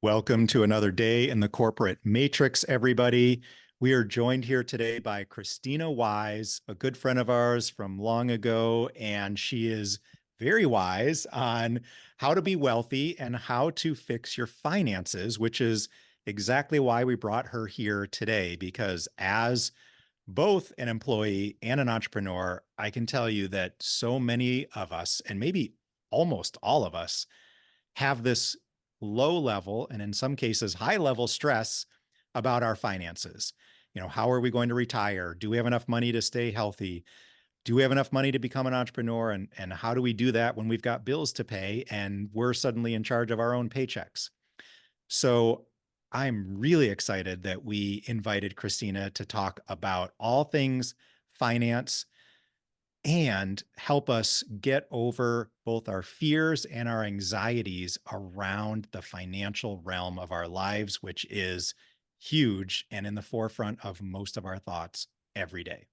Welcome to another day in the corporate matrix, everybody. We are joined here today by Krisstina Wise, a good friend of ours from long ago, and she is very wise on how to be wealthy and how to fix your finances, which is exactly why we brought her here today, because as both an employee and an entrepreneur, I can tell you that so many of us, and maybe almost all of us, have this low level and in some cases high level stress about our finances. How are we going to retire? Do we have enough money to stay healthy? Do we have enough money to become an entrepreneur? And how do we do that when we've got bills to pay and we're suddenly in charge of our own paychecks? So I'm really excited that we invited Krisstina to talk about all things finance and help us get over both our fears and our anxieties around the financial realm of our lives, which is huge and in the forefront of most of our thoughts every day.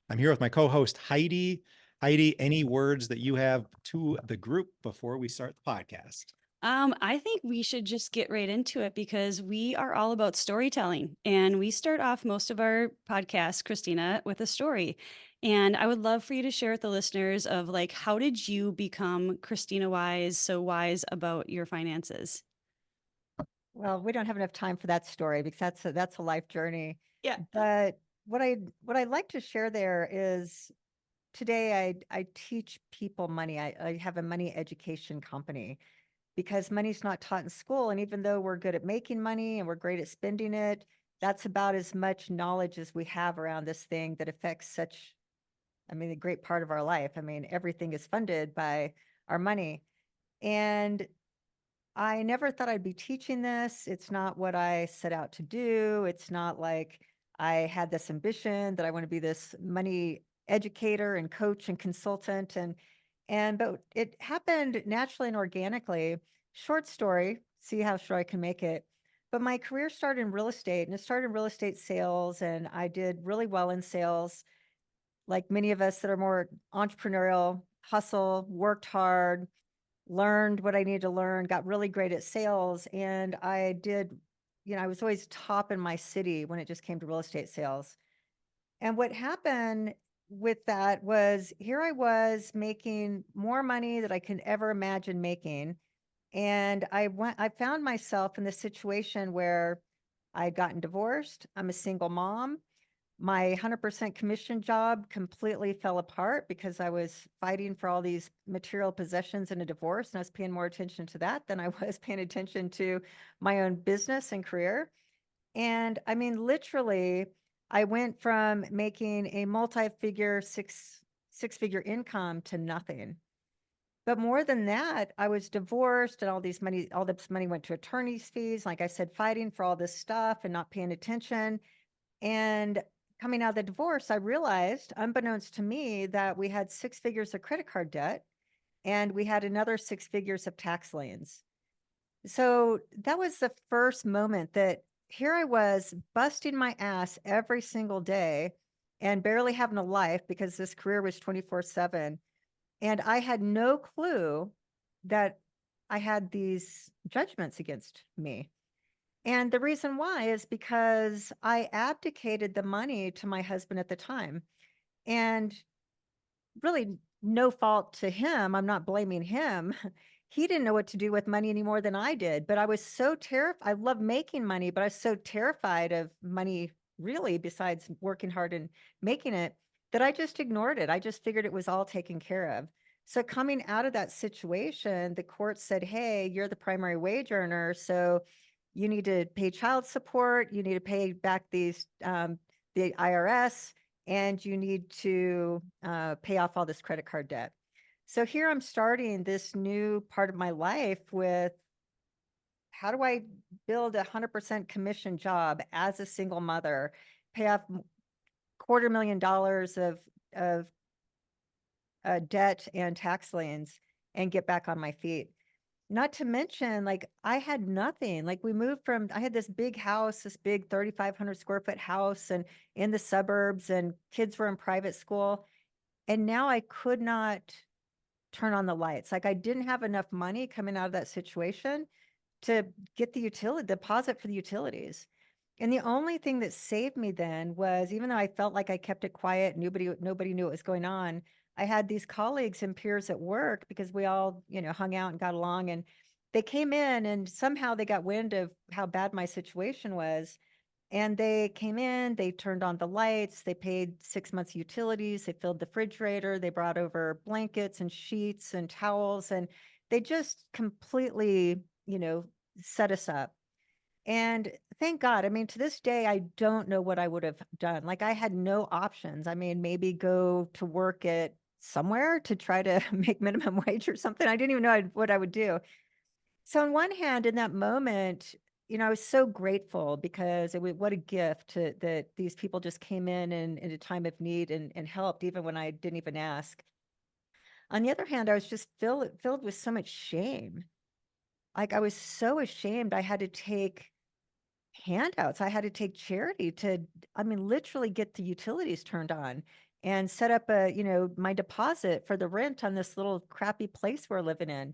I'm here with my co-host, Heidi. Heidi, any words that you have to the group before we start the podcast? I think we should just get right into it because we are all about storytelling. And we start off most of our podcasts, Krisstina, with a story. And I would love for you to share with the listeners of how did you become Krisstina Wise, so wise about your finances? Well, we don't have enough time for that story because that's a life journey. Yeah. But what I'd like to share there is today I teach people money. I have a money education company because money's not taught in school. And even though we're good at making money and we're great at spending it, that's about as much knowledge as we have around this thing that affects a great part of our life. Everything is funded by our money. And I never thought I'd be teaching this. It's not what I set out to do. It's not like I had this ambition that I want to be this money educator and coach and consultant but it happened naturally and organically. Short story, see how short I can make it. But my career started in real estate, and it started in real estate sales, and I did really well in sales. Like many of us that are more entrepreneurial, hustle, worked hard, learned what I needed to learn, got really great at sales. And I did, I was always top in my city when it just came to real estate sales. And what happened with that was here I was making more money than I could ever imagine making. And I found myself in this situation where I'd gotten divorced. I'm a single mom. My 100% commission job completely fell apart because I was fighting for all these material possessions in a divorce, and I was paying more attention to that than I was paying attention to my own business and career. And literally, I went from making a multi-figure six-figure income to nothing. But more than that, I was divorced and all this money went to attorney's fees. Like I said, fighting for all this stuff and not paying attention. And coming out of the divorce, I realized, unbeknownst to me, that we had 6 figures of credit card debt and we had another 6 figures of tax liens. So that was the first moment that here I was busting my ass every single day and barely having a life because this career was 24/7. And I had no clue that I had these judgments against me. And the reason why is because I abdicated the money to my husband at the time. And really, no fault to him. I'm not blaming him. He didn't know what to do with money any more than I did. But I was so terrified. I love making money, but I was so terrified of money, really, besides working hard and making it, that I just ignored it. I just figured it was all taken care of. So coming out of that situation, the court said, hey, you're the primary wage earner. So you need to pay child support. You need to pay back the IRS, and you need to pay off all this credit card debt. So here I'm starting this new part of my life with how do I build a 100% commission job as a single mother, pay off $250,000 of debt and tax liens, and get back on my feet. Not to mention, I had nothing. I had this big house, this big 3,500 square foot house and in the suburbs, and kids were in private school. And now I could not turn on the lights. I didn't have enough money coming out of that situation to get the utility deposit for the utilities. And the only thing that saved me then was, even though I felt like I kept it quiet, nobody knew what was going on, I had these colleagues and peers at work, because we all, hung out and got along, and they came in and somehow they got wind of how bad my situation was. And they came in, they turned on the lights, they paid 6 months utilities, they filled the refrigerator, they brought over blankets and sheets and towels, and they just completely, set us up. And thank God, I mean, to this day, I don't know what I would have done. Like, I had no options. I mean, maybe go to work at somewhere to try to make minimum wage or something. I didn't even know what I would do. So on one hand, in that moment, I was so grateful, because what a gift that these people just came in a time of need and helped, even when I didn't even ask. On the other hand, I was just filled with so much shame. Like, I was so ashamed. I had to take handouts. I had to take charity to, I mean, literally get the utilities turned on and set up my deposit for the rent on this little crappy place we're living in.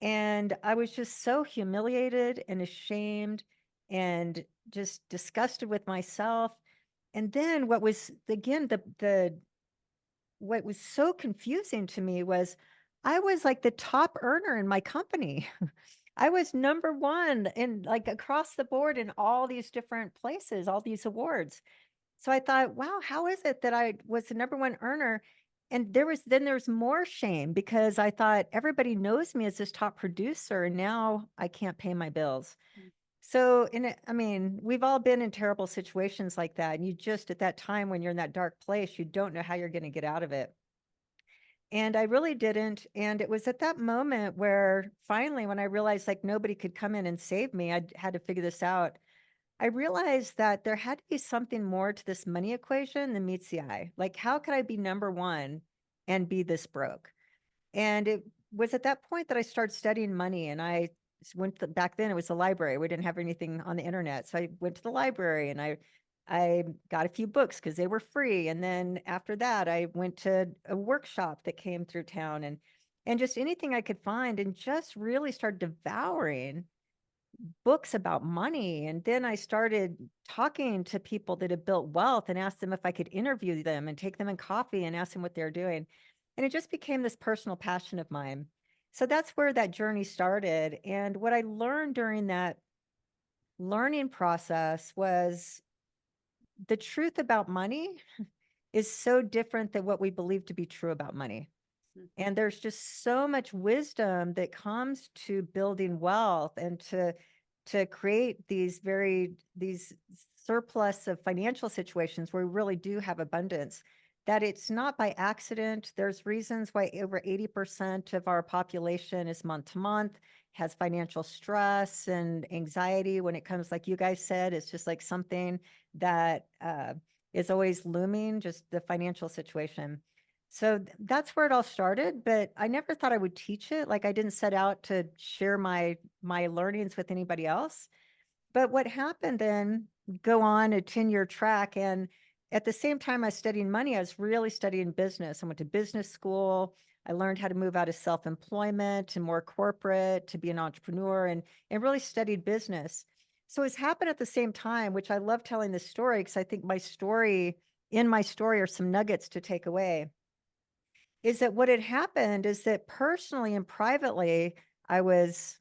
And I was just so humiliated and ashamed and just disgusted with myself. And then what was, again, what was so confusing to me was, I was like the top earner in my company. I was number one in, like, across the board in all these different places, all these awards. So I thought, wow, how is it that I was the number one earner? And there's more shame, because I thought everybody knows me as this top producer, and now I can't pay my bills. So I mean, we've all been in terrible situations like that. And you just, at that time when you're in that dark place, you don't know how you're going to get out of it. And I really didn't. And it was at that moment where finally, when I realized like nobody could come in and save me, I had to figure this out. I realized that there had to be something more to this money equation than meets the eye. Like, how could I be number one and be this broke? And it was at that point that I started studying money. And I back then it was the library. We didn't have anything on the internet. So I went to the library and I got a few books because they were free. And then after that, I went to a workshop that came through town, and just anything I could find, and just really started devouring books about money. And then I started talking to people that had built wealth and asked them if I could interview them and take them in coffee and ask them what they're doing. And it just became this personal passion of mine. So that's where that journey started. And what I learned during that learning process was, the truth about money is so different than what we believe to be true about money. And there's just so much wisdom that comes to building wealth and to create these surplus of financial situations where we really do have abundance, that it's not by accident. There's reasons why over 80% of our population is month to month, has financial stress and anxiety when it comes, like you guys said, it's just like something that is always looming, just the financial situation. So that's where it all started, but I never thought I would teach it. Like, I didn't set out to share my learnings with anybody else. But what happened then, go on a 10-year track, and at the same time I was studying money, I was really studying business. I went to business school. I learned how to move out of self-employment and more corporate to be an entrepreneur, and really studied business. So it's happened at the same time, which I love telling this story, because I think in my story are some nuggets to take away. Is that what had happened is that personally and privately, I was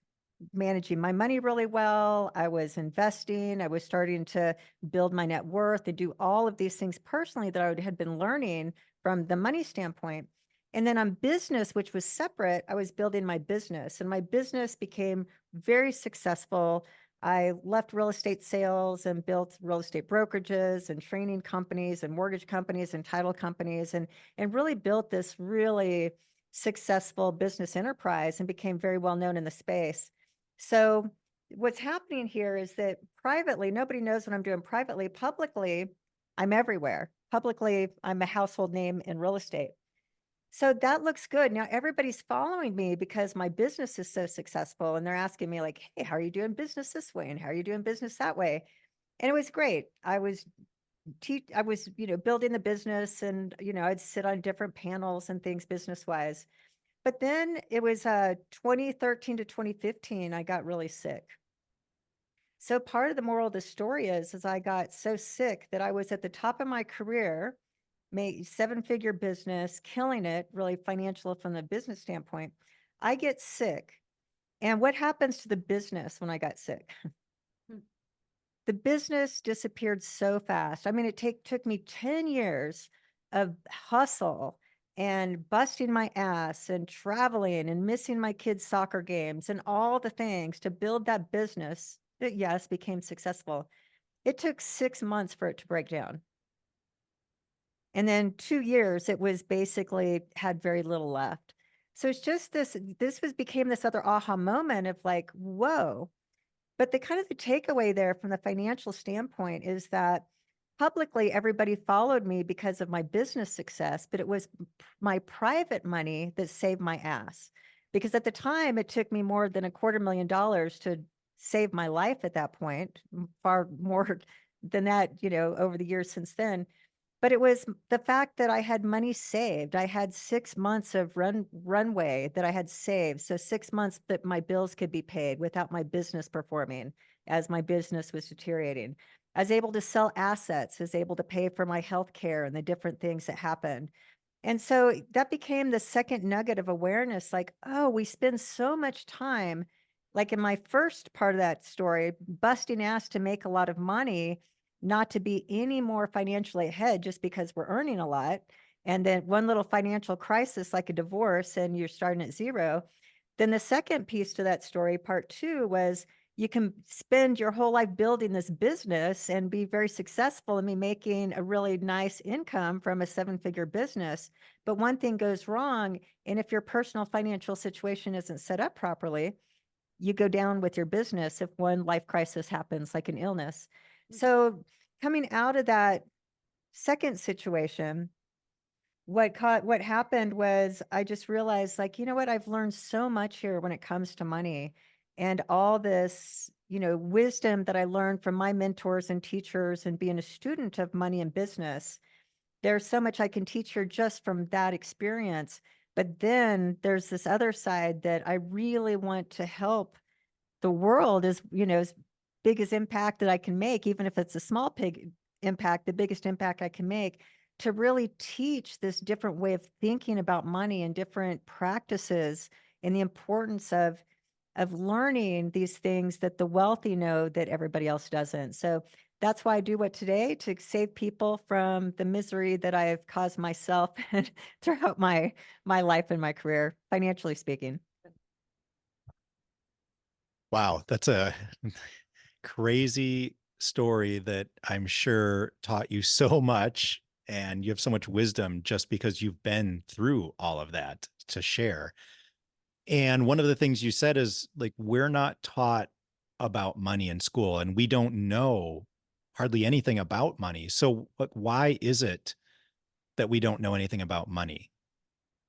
managing my money really well. I was investing. I was starting to build my net worth and do all of these things personally that I had been learning from the money standpoint. And then on business, which was separate, I was building my business, and my business became very successful. I left real estate sales and built real estate brokerages and training companies and mortgage companies and title companies, and really built this really successful business enterprise and became very well known in the space. So what's happening here is that privately, nobody knows what I'm doing privately. Publicly, I'm everywhere. Publicly, I'm a household name in real estate. So that looks good. Now everybody's following me because my business is so successful, and they're asking me like, hey, how are you doing business this way? And how are you doing business that way? And it was great. I was, building the business, and, I'd sit on different panels and things business wise. But then it was 2013 to 2015, I got really sick. So part of the moral of the story is I got so sick that I was at the top of my career, made seven-figure business, killing it, really financial from the business standpoint. I get sick. And what happens to the business when I got sick? Hmm. The business disappeared so fast. I mean, it took me 10 years of hustle and busting my ass and traveling and missing my kids' soccer games and all the things to build that business that, yes, became successful. It took 6 months for it to break down. And then 2 years, it was basically had very little left. So it's just became this other aha moment of like, whoa. But the kind of the takeaway there from the financial standpoint is that publicly everybody followed me because of my business success, but it was my private money that saved my ass. Because at the time, it took me more than $250,000 to save my life at that point, far more than that, over the years since then. But it was the fact that I had money saved. I had 6 months of runway that I had saved. So 6 months that my bills could be paid without my business performing as my business was deteriorating. I was able to sell assets, was able to pay for my health care and the different things that happened. And so that became the second nugget of awareness, like, oh, we spend so much time, like in my first part of that story, busting ass to make a lot of money, not to be any more financially ahead just because we're earning a lot. And then one little financial crisis, like a divorce, and you're starting at zero. Then the second piece to that story, part two, was you can spend your whole life building this business and be very successful and be making a really nice income from a seven-figure business. But one thing goes wrong, and if your personal financial situation isn't set up properly, you go down with your business if one life crisis happens, like an illness. So coming out of that second situation, what happened was I just realized, like, you know what, I've learned so much here when it comes to money, and all this, wisdom that I learned from my mentors and teachers and being a student of money and business. There's so much I can teach her just from that experience. But then there's this other side that I really want to help the world, as as big as impact that I can make, even if it's a small pig impact, the biggest impact I can make, to really teach this different way of thinking about money and different practices, and the importance of learning these things that the wealthy know that everybody else doesn't. So that's why I do what today, to save people from the misery that I've caused myself throughout my life and my career, financially speaking. Wow, that's a crazy story that I'm sure taught you so much, and you have so much wisdom just because you've been through all of that to share. And one of the things you said is, like, we're not taught about money in school, and we don't know hardly anything about money. So, like, why is it that we don't know anything about money?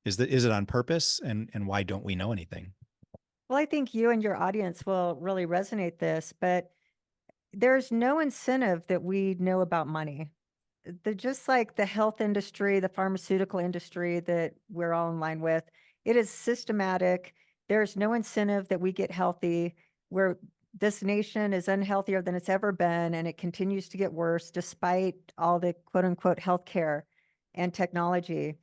Is it on purpose, and why don't we know anything? Well, I think you and your audience will really resonate this, but there's no incentive that we know about money. Just like the health industry, the pharmaceutical industry that we're all in line with, it is systematic. There's no incentive that we get healthy. Where this nation is unhealthier than it's ever been, and it continues to get worse despite all the quote unquote healthcare and technology.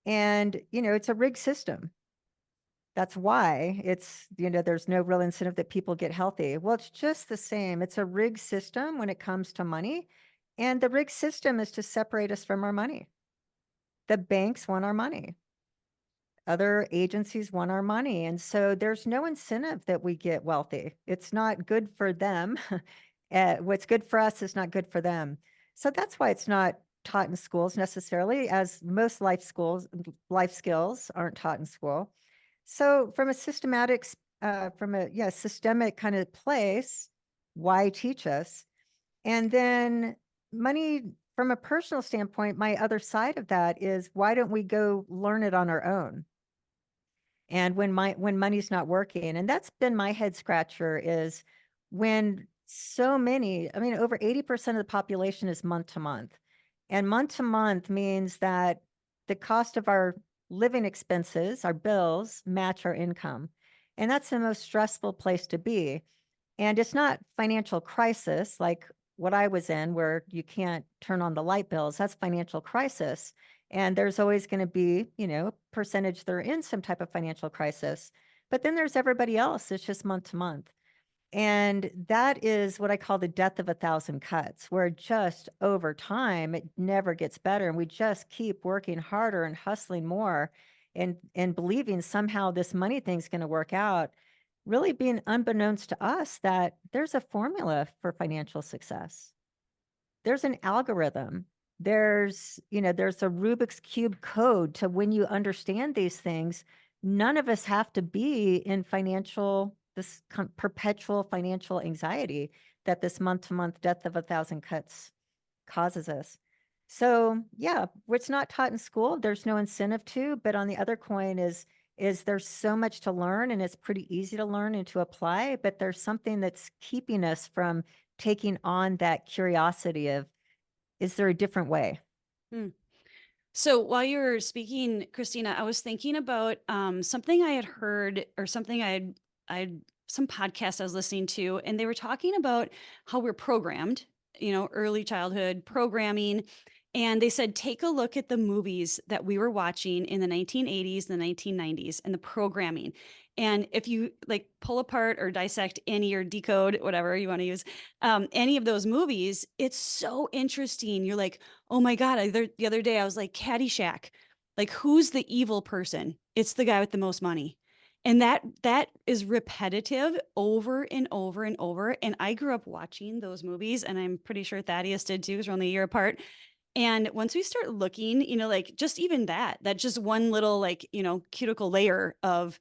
And, it's a rigged system. That's why it's, there's no real incentive that people get healthy. Well, it's just the same. It's a rigged system when it comes to money. And the rigged system is to separate us from our money. The banks want our money. Other agencies want our money. And so there's no incentive that we get wealthy. It's not good for them. What's good for us is not good for them. So that's why it's not taught in schools necessarily, as most life skills aren't taught in school. So from a systemic kind of place, why teach us? And then money, from a personal standpoint, my other side of that is, why don't we go learn it on our own? And when money's not working, and that's been my head scratcher, is when so many, I mean, over 80% of the population is month to month. And month to month means that the cost of our living expenses, our bills, match our income. And that's the most stressful place to be. And it's not financial crisis like what I was in, where you can't turn on the light bills. That's financial crisis. And there's always going to be, percentage they're in some type of financial crisis. But then there's everybody else. It's just month to month. And that is what I call the death of a thousand cuts, where just over time, it never gets better. And we just keep working harder and hustling more and believing somehow this money thing's going to work out, really being unbeknownst to us that there's a formula for financial success. There's an algorithm. There's a Rubik's Cube code to when you understand these things, none of us have to be in this perpetual financial anxiety that this month-to-month death of a thousand cuts causes us. So yeah, it's not taught in school. There's no incentive to, but on the other coin is there's so much to learn, and it's pretty easy to learn and to apply, but there's something that's keeping us from taking on that curiosity of, is there a different way? Mm. So while you were speaking, Krisstina, I was thinking about something I had heard, or something some podcast I was listening to, and they were talking about how we're programmed, early childhood programming. And they said, take a look at the movies that we were watching in the 1980s, the 1990s, and the programming. And if you like pull apart or dissect any or decode, whatever you want to use, any of those movies, it's so interesting. You're like, oh my God, the other day I was like, Caddyshack, like who's the evil person? It's the guy with the most money. And that is repetitive over and over and over. And I grew up watching those movies, and I'm pretty sure Thaddeus did too, because we're only a year apart. And once we start looking, like just even that just one little like, cuticle layer of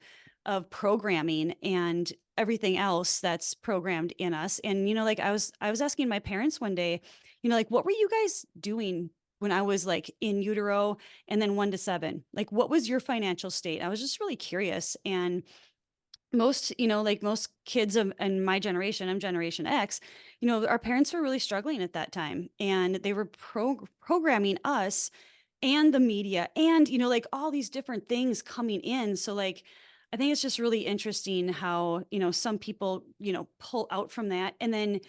programming and everything else that's programmed in us. And, like I was asking my parents one day, like, what were you guys doing when I was like in utero and then 1 to 7? Like, what was your financial state? I was just really curious. And most, like most kids in my generation, I'm Generation X, our parents were really struggling at that time, and they were programming us and the media and, like all these different things coming in. So like, I think it's just really interesting how, some people, pull out from that. And then,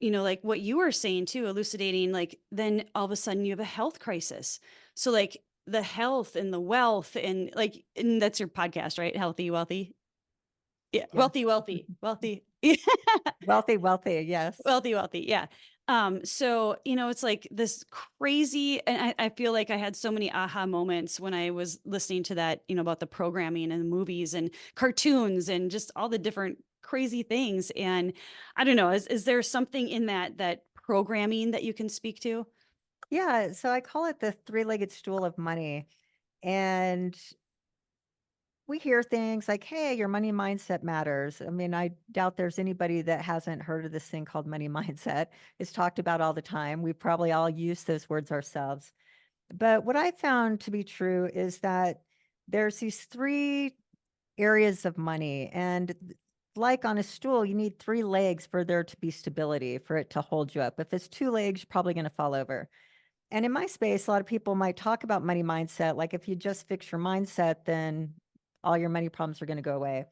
like what you were saying too, elucidating, like then all of a sudden you have a health crisis. So like the health and the wealth and like, and that's your podcast, right? Healthy, wealthy. Yeah. Yeah. Wealthy. Wealthy, yes. Wealthy. Yeah. So, it's like this crazy, and I feel like I had so many aha moments when I was listening to that, about the programming and the movies and cartoons and just all the different crazy things. And I don't know, is there something in that programming that you can speak to? Yeah, so I call it the three-legged stool of money. And we hear things like, hey, your money mindset matters. I mean, I doubt there's anybody that hasn't heard of this thing called money mindset. It's talked about all the time. We probably all use those words ourselves. But what I found to be true is that there's these three areas of money. And like on a stool, you need three legs for there to be stability, for it to hold you up. If it's two legs, you're probably going to fall over. And in my space, a lot of people might talk about money mindset. Like if you just fix your mindset, then all your money problems are going to go away.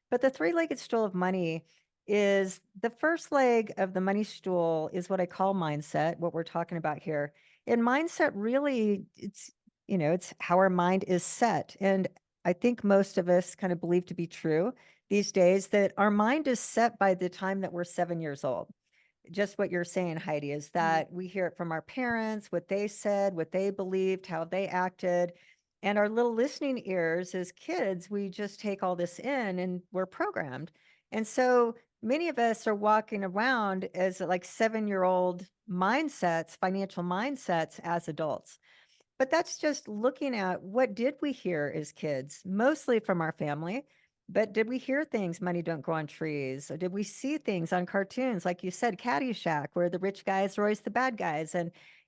But the three-legged stool of money is the first leg of the money stool is what I call mindset, what we're talking about here. And mindset really, it's how our mind is set. And I think most of us kind of believe to be true these days that our mind is set by the time that we're 7 years old. Just what you're saying, Heidi, is that we hear it from our parents, what they said, what they believed, how they acted. And our little listening ears as kids, we just take all this in and we're programmed. And so many of us are walking around as like 7-year-old mindsets, financial mindsets as adults. But that's just looking at what did we hear as kids, mostly from our family. But did we hear things, money don't grow on trees? Or did we see things on cartoons, like you said, Caddyshack, where the rich guys are always the bad guys?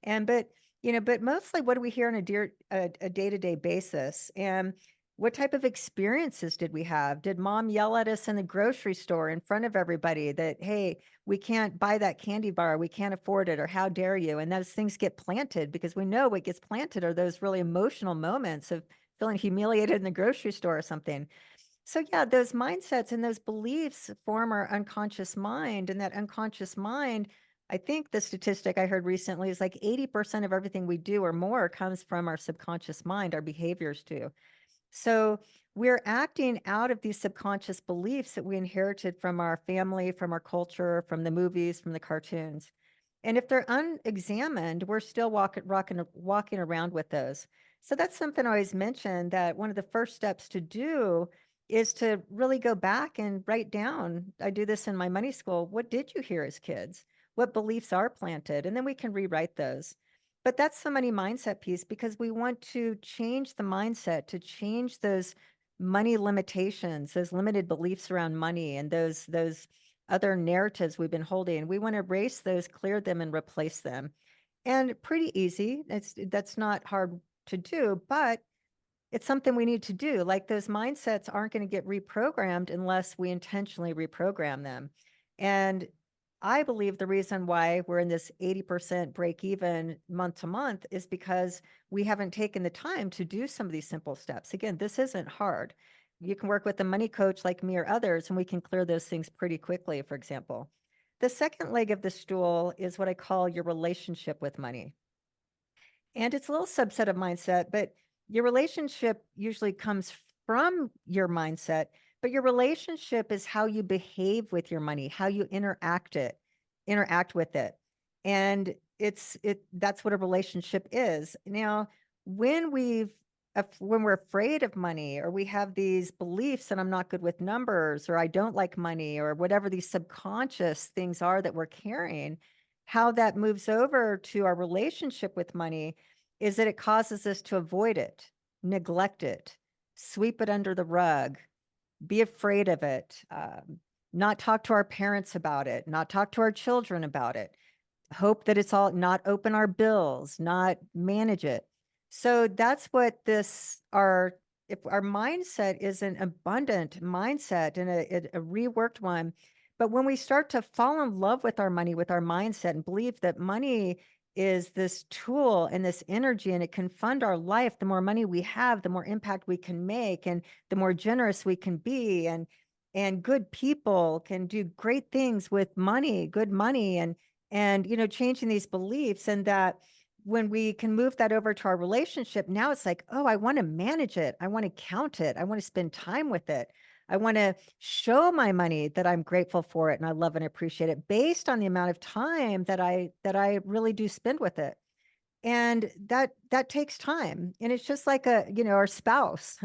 But mostly what do we hear on a day-to-day basis? And what type of experiences did we have? Did mom yell at us in the grocery store in front of everybody that, hey, we can't buy that candy bar, we can't afford it, or how dare you? And those things get planted because we know what gets planted are those really emotional moments of feeling humiliated in the grocery store or something. So yeah, those mindsets and those beliefs form our unconscious mind. And that unconscious mind, I think the statistic I heard recently is like 80% of everything we do or more comes from our subconscious mind, our behaviors too. So we're acting out of these subconscious beliefs that we inherited from our family, from our culture, from the movies, from the cartoons. And if they're unexamined, we're still walking around with those. So that's something I always mention, that one of the first steps to do is to really go back and write down. I do this in my money school. What did you hear as kids? What beliefs are planted? And then we can rewrite those. But that's the money mindset piece, because we want to change the mindset, to change those money limitations, those limited beliefs around money, and those other narratives we've been holding. We want to erase those, clear them, and replace them. And pretty easy. That's not hard to do, but it's something we need to do. Like, those mindsets aren't going to get reprogrammed unless we intentionally reprogram them. And I believe the reason why we're in this 80% break even month to month is because we haven't taken the time to do some of these simple steps. Again, this isn't hard. You can work with a money coach like me or others, and we can clear those things pretty quickly, for example. The second leg of the stool is what I call your relationship with money. And it's a little subset of mindset, but your relationship usually comes from your mindset, but your relationship is how you behave with your money, how you interact with it. And that's what a relationship is. Now, when we're afraid of money, or we have these beliefs that I'm not good with numbers, or I don't like money, or whatever these subconscious things are that we're carrying, how that moves over to our relationship with money is that it causes us to avoid it, neglect it, sweep it under the rug, be afraid of it, not talk to our parents about it, not talk to our children about it, hope that it's all, not open our bills, not manage it. So that's what if our mindset is an abundant mindset and a reworked one, but when we start to fall in love with our money, with our mindset, and believe that money is this tool and this energy, and it can fund our life, the more money we have, the more impact we can make, and the more generous we can be, and good people can do great things with money, good money, and changing these beliefs. And that when we can move that over to our relationship, now it's like, oh, I want to manage it, I want to count it, I want to spend time with it, I want to show my money that I'm grateful for it and I love and appreciate it, based on the amount of time that I really do spend with it. And that takes time. And it's just like our spouse.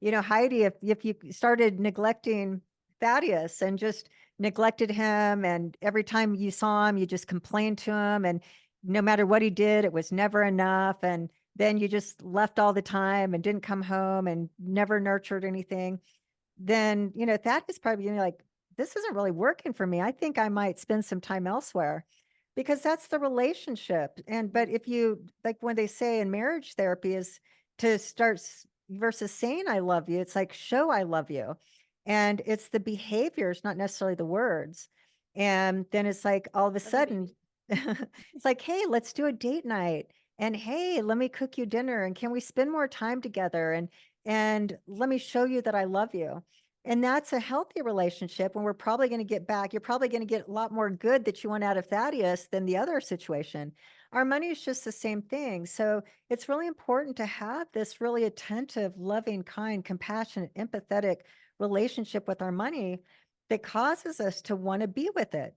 Heidi, if you started neglecting Thaddeus and just neglected him, and every time you saw him, you just complained to him, and no matter what he did, it was never enough. And then you just left all the time and didn't come home and never nurtured anything. Then, Thaddeus probably gonna be like, this isn't really working for me. I think I might spend some time elsewhere, because that's the relationship. But if you, like, when they say in marriage therapy, is to start versus saying I love you, it's like, show I love you. And it's the behaviors, not necessarily the words. And then it's like, all of a sudden, it's like, hey, let's do a date night. And hey, let me cook you dinner. And can we spend more time together? And let me show you that I love you. And that's a healthy relationship, when we're probably going to get back. You're probably going to get a lot more good that you want out of Thaddeus than the other situation. Our money is just the same thing. So it's really important to have this really attentive, loving, kind, compassionate, empathetic relationship with our money that causes us to want to be with it,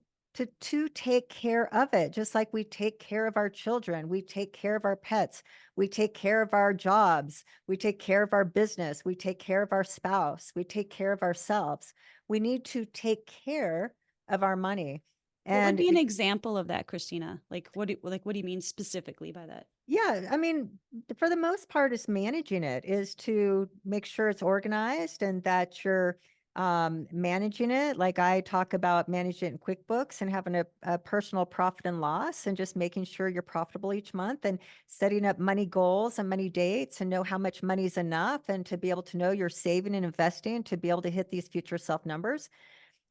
to take care of it, just like we take care of our children, we take care of our pets, we take care of our jobs, we take care of our business, we take care of our spouse, we take care of ourselves. We need to take care of our money. What would be And an example of that, Krisstina? What do you mean specifically by that? yeah, I mean, for the most part, is managing it, is to make sure it's organized and that you're managing it. Like, I talk about managing it in QuickBooks and having a personal profit and loss, and just making sure you're profitable each month, and setting up money goals and money dates, and know how much money is enough, and to be able to know you're saving and investing to be able to hit these future self numbers.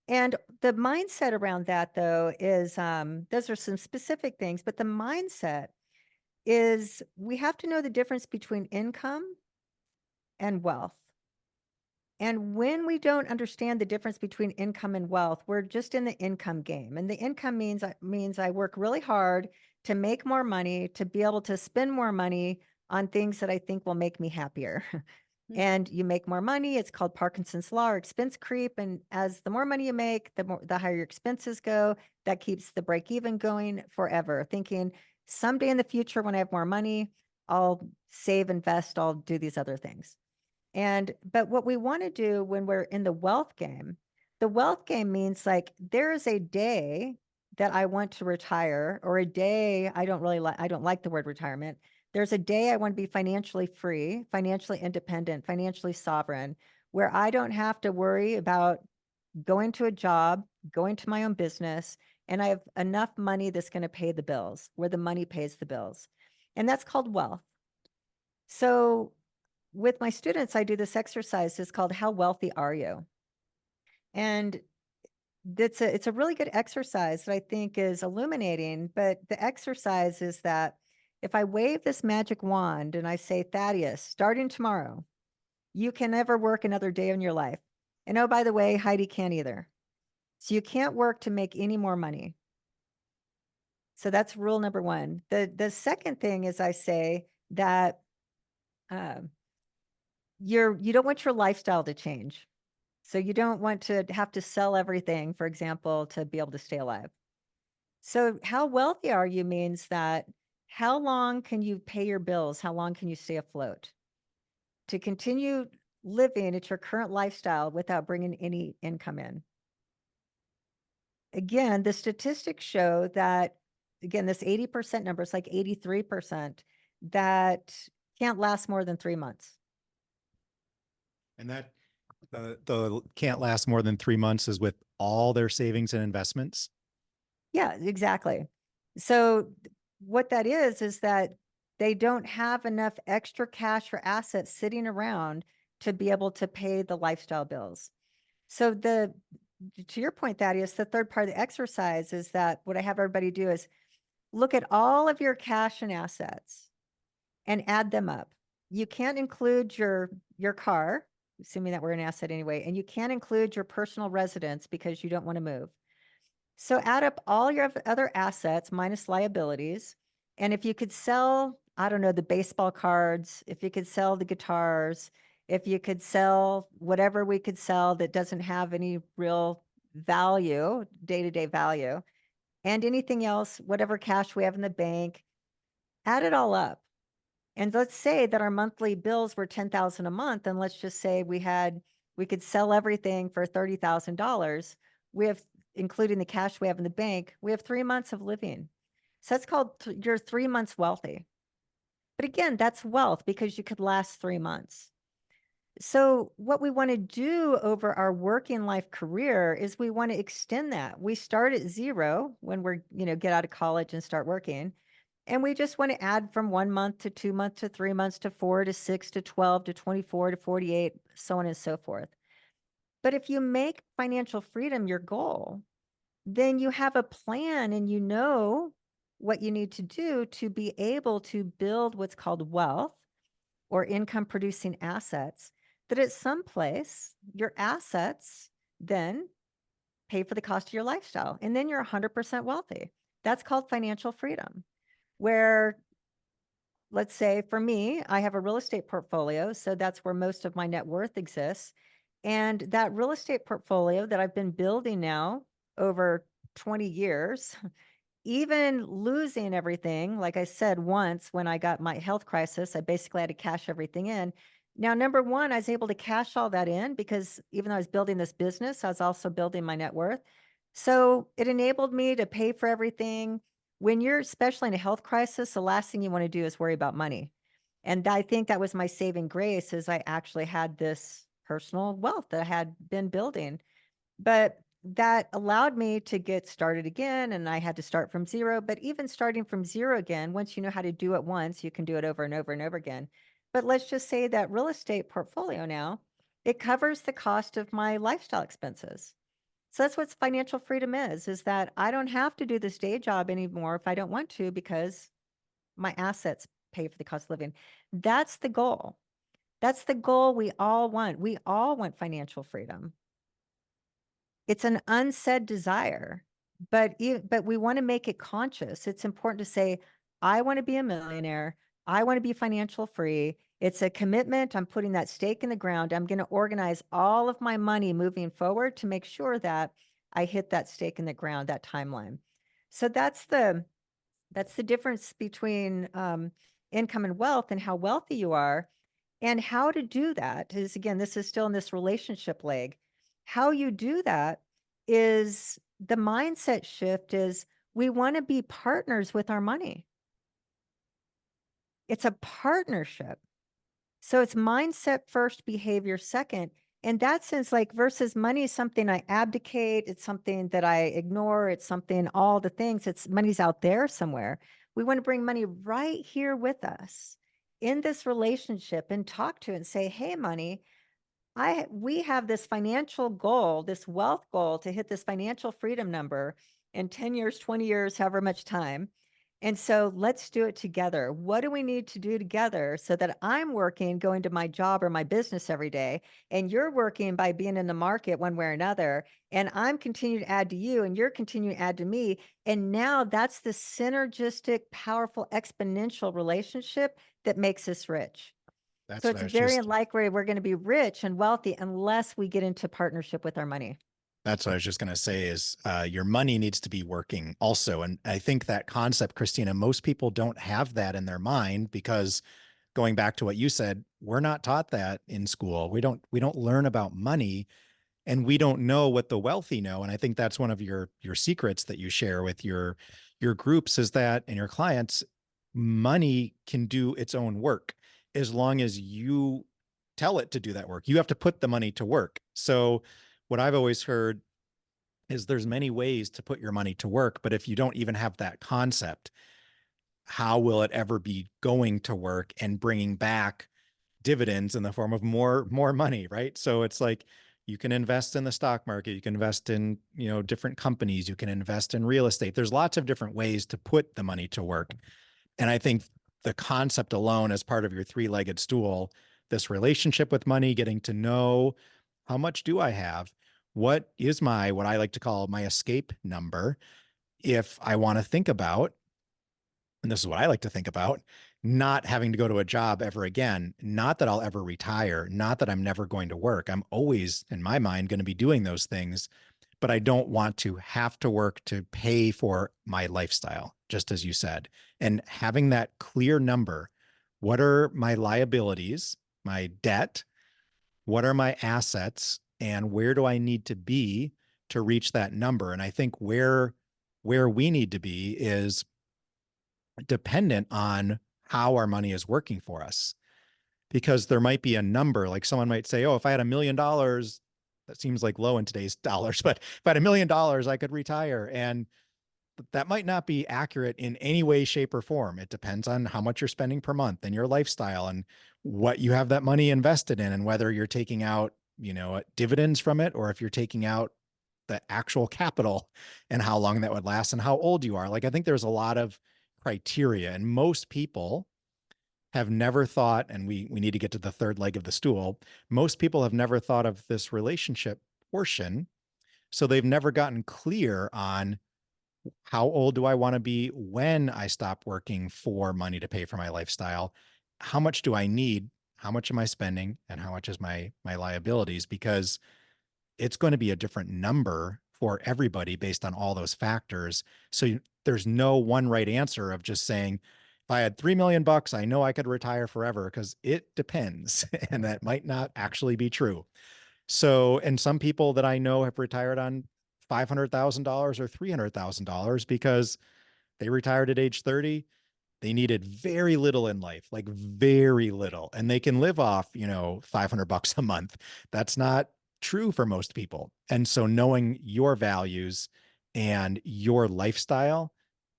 And the mindset around that, though, is those are some specific things, but the mindset is, we have to know the difference between income and wealth. And when we don't understand the difference between income and wealth, we're just in the income game. And the income means I work really hard to make more money, to be able to spend more money on things that I think will make me happier. And you make more money. It's called Parkinson's law or expense creep. And as the more money you make, the higher your expenses go. That keeps the break even going forever. Thinking someday in the future, when I have more money, I'll save, invest, I'll do these other things. But what we want to do when we're in the wealth game means like there is a day that I want to retire, or a day I don't like the word retirement. There's a day I want to be financially free, financially independent, financially sovereign, where I don't have to worry about going to a job, going to my own business, and I have enough money that's going to pay the bills, where the money pays the bills. And that's called wealth. So with my students, I do this exercise. It's called How Wealthy Are You? And it's a really good exercise that I think is illuminating. But the exercise is that if I wave this magic wand and I say, Thaddeus, starting tomorrow, you can never work another day in your life. And oh, by the way, Heidi can't either. So you can't work to make any more money. So that's rule number one. The second thing is I say that you don't want your lifestyle to change. So you don't want to have to sell everything, for example, to be able to stay alive. So how wealthy are you means that how long can you pay your bills? How long can you stay afloat? To continue living at your current lifestyle without bringing any income in. Again, the statistics show that, again, this 80% number is like 83% that can't last more than 3 months. And that the can't last more than 3 months is with all their savings and investments. Yeah, exactly. So what that is that they don't have enough extra cash or assets sitting around to be able to pay the lifestyle bills. So to your point, Thaddeus, the third part of the exercise is that what I have everybody do is look at all of your cash and assets and add them up. You can't include your car, assuming that we're an asset anyway, and you can't include your personal residence because you don't want to move. So add up all your other assets minus liabilities. And if you could sell, I don't know, the baseball cards, if you could sell the guitars, if you could sell whatever we could sell that doesn't have any real value, day-to-day value, and anything else, whatever cash we have in the bank, add it all up. And let's say that our monthly bills were $10,000 a month, and let's just say we could sell everything for $30,000. We have, including the cash we have in the bank, we have 3 months of living. So that's called you're 3 months wealthy. But again, that's wealth because you could last 3 months. So what we want to do over our working life career is we want to extend that. We start at 0 when we're, get out of college and start working. And we just want to add from 1 month to 2 months to 3 months to 4 to 6 to 12 to 24 to 48, so on and so forth. But if you make financial freedom your goal, then you have a plan and you know what you need to do to be able to build what's called wealth or income producing assets, that at some place your assets then pay for the cost of your lifestyle. And then you're 100% wealthy. That's called financial freedom, where, let's say for me, I have a real estate portfolio. So that's where most of my net worth exists. And that real estate portfolio that I've been building now over 20 years, even losing everything, like I said, once when I got my health crisis, I basically had to cash everything in. Now, number one, I was able to cash all that in because even though I was building this business, I was also building my net worth. So it enabled me to pay for everything. When you're especially in a health crisis, the last thing you want to do is worry about money. And I think that was my saving grace, is I actually had this personal wealth that I had been building. But that allowed me to get started again, and I had to start from 0. But even starting from 0 again, once you know how to do it once, you can do it over and over and over again. But let's just say that real estate portfolio now, it covers the cost of my lifestyle expenses. So that's what financial freedom is that I don't have to do this day job anymore if I don't want to, because my assets pay for the cost of living. That's the goal. That's the goal we all want. We all want financial freedom. It's an unsaid desire, but we want to make it conscious. It's important to say, I want to be a millionaire. I want to be financial free. It's a commitment. I'm putting that stake in the ground. I'm going to organize all of my money moving forward to make sure that I hit that stake in the ground, that timeline. So that's the difference between income and wealth, and how wealthy you are. And how to do that is, again, this is still in this relationship leg. How you do that is the mindset shift is we want to be partners with our money. It's a partnership. So it's mindset first, behavior second. In that sense, like, versus money is something I abdicate, it's something that I ignore, it's something, all the things, it's money's out there somewhere. We want to bring money right here with us in this relationship and talk to it and say, hey, money, we have this financial goal, this wealth goal, to hit this financial freedom number in 10 years, 20 years, however much time. And so let's do it together. What do we need to do together so that I'm working, going to my job or my business every day, and you're working by being in the market one way or another, and I'm continuing to add to you, and you're continuing to add to me. And now that's the synergistic, powerful, exponential relationship that makes us rich. That's So what it's I was very just unlikely we're going to be rich and wealthy unless we get into partnership with our money. That's what I was just going to say is your money needs to be working also. And I think that concept, Krisstina, most people don't have that in their mind because going back to what you said, we're not taught that in school. We don't learn about money, and we don't know what the wealthy know. And I think that's one of your secrets that you share with your groups is that, and your clients, money can do its own work as long as you tell it to do that work. You have to put the money to work. So what I've always heard is there's many ways to put your money to work, but if you don't even have that concept, how will it ever be going to work and bringing back dividends in the form of more money, right? So it's like you can invest in the stock market, you can invest in, different companies, you can invest in real estate. There's lots of different ways to put the money to work. And I think the concept alone as part of your three-legged stool, this relationship with money, getting to know how much do I have? What is what I like to call my escape number if I want to think about, and this is what I like to think about, not having to go to a job ever again. Not that I'll ever retire, not that I'm never going to work. I'm always, in my mind, going to be doing those things, but I don't want to have to work to pay for my lifestyle, just as you said. And having that clear number, what are my liabilities, my debt, what are my assets, and where do I need to be to reach that number? And I think where we need to be is dependent on how our money is working for us. Because there might be a number, like someone might say, oh, if I had $1 million, that seems like low in today's dollars, but if I had $1 million, I could retire. And that might not be accurate in any way, shape, or form. It depends on how much you're spending per month and your lifestyle and what you have that money invested in, and whether you're taking out, dividends from it, or if you're taking out the actual capital, and how long that would last and how old you are. Like, I think there's a lot of criteria, and most people have never thought, and we need to get to the third leg of the stool. Most people have never thought of this relationship portion. So they've never gotten clear on how old do I want to be when I stop working for money to pay for my lifestyle? How much do I need? How much am I spending? And how much is my liabilities? Because it's going to be a different number for everybody based on all those factors. So there's no one right answer of just saying, if I had 3 million bucks, I know I could retire forever, because it depends. And that might not actually be true. So, and some people that I know have retired on $500,000 or $300,000 because they retired at age 30. They needed very little in life, like very little, and they can live off, $500 a month. That's not true for most people. And so knowing your values and your lifestyle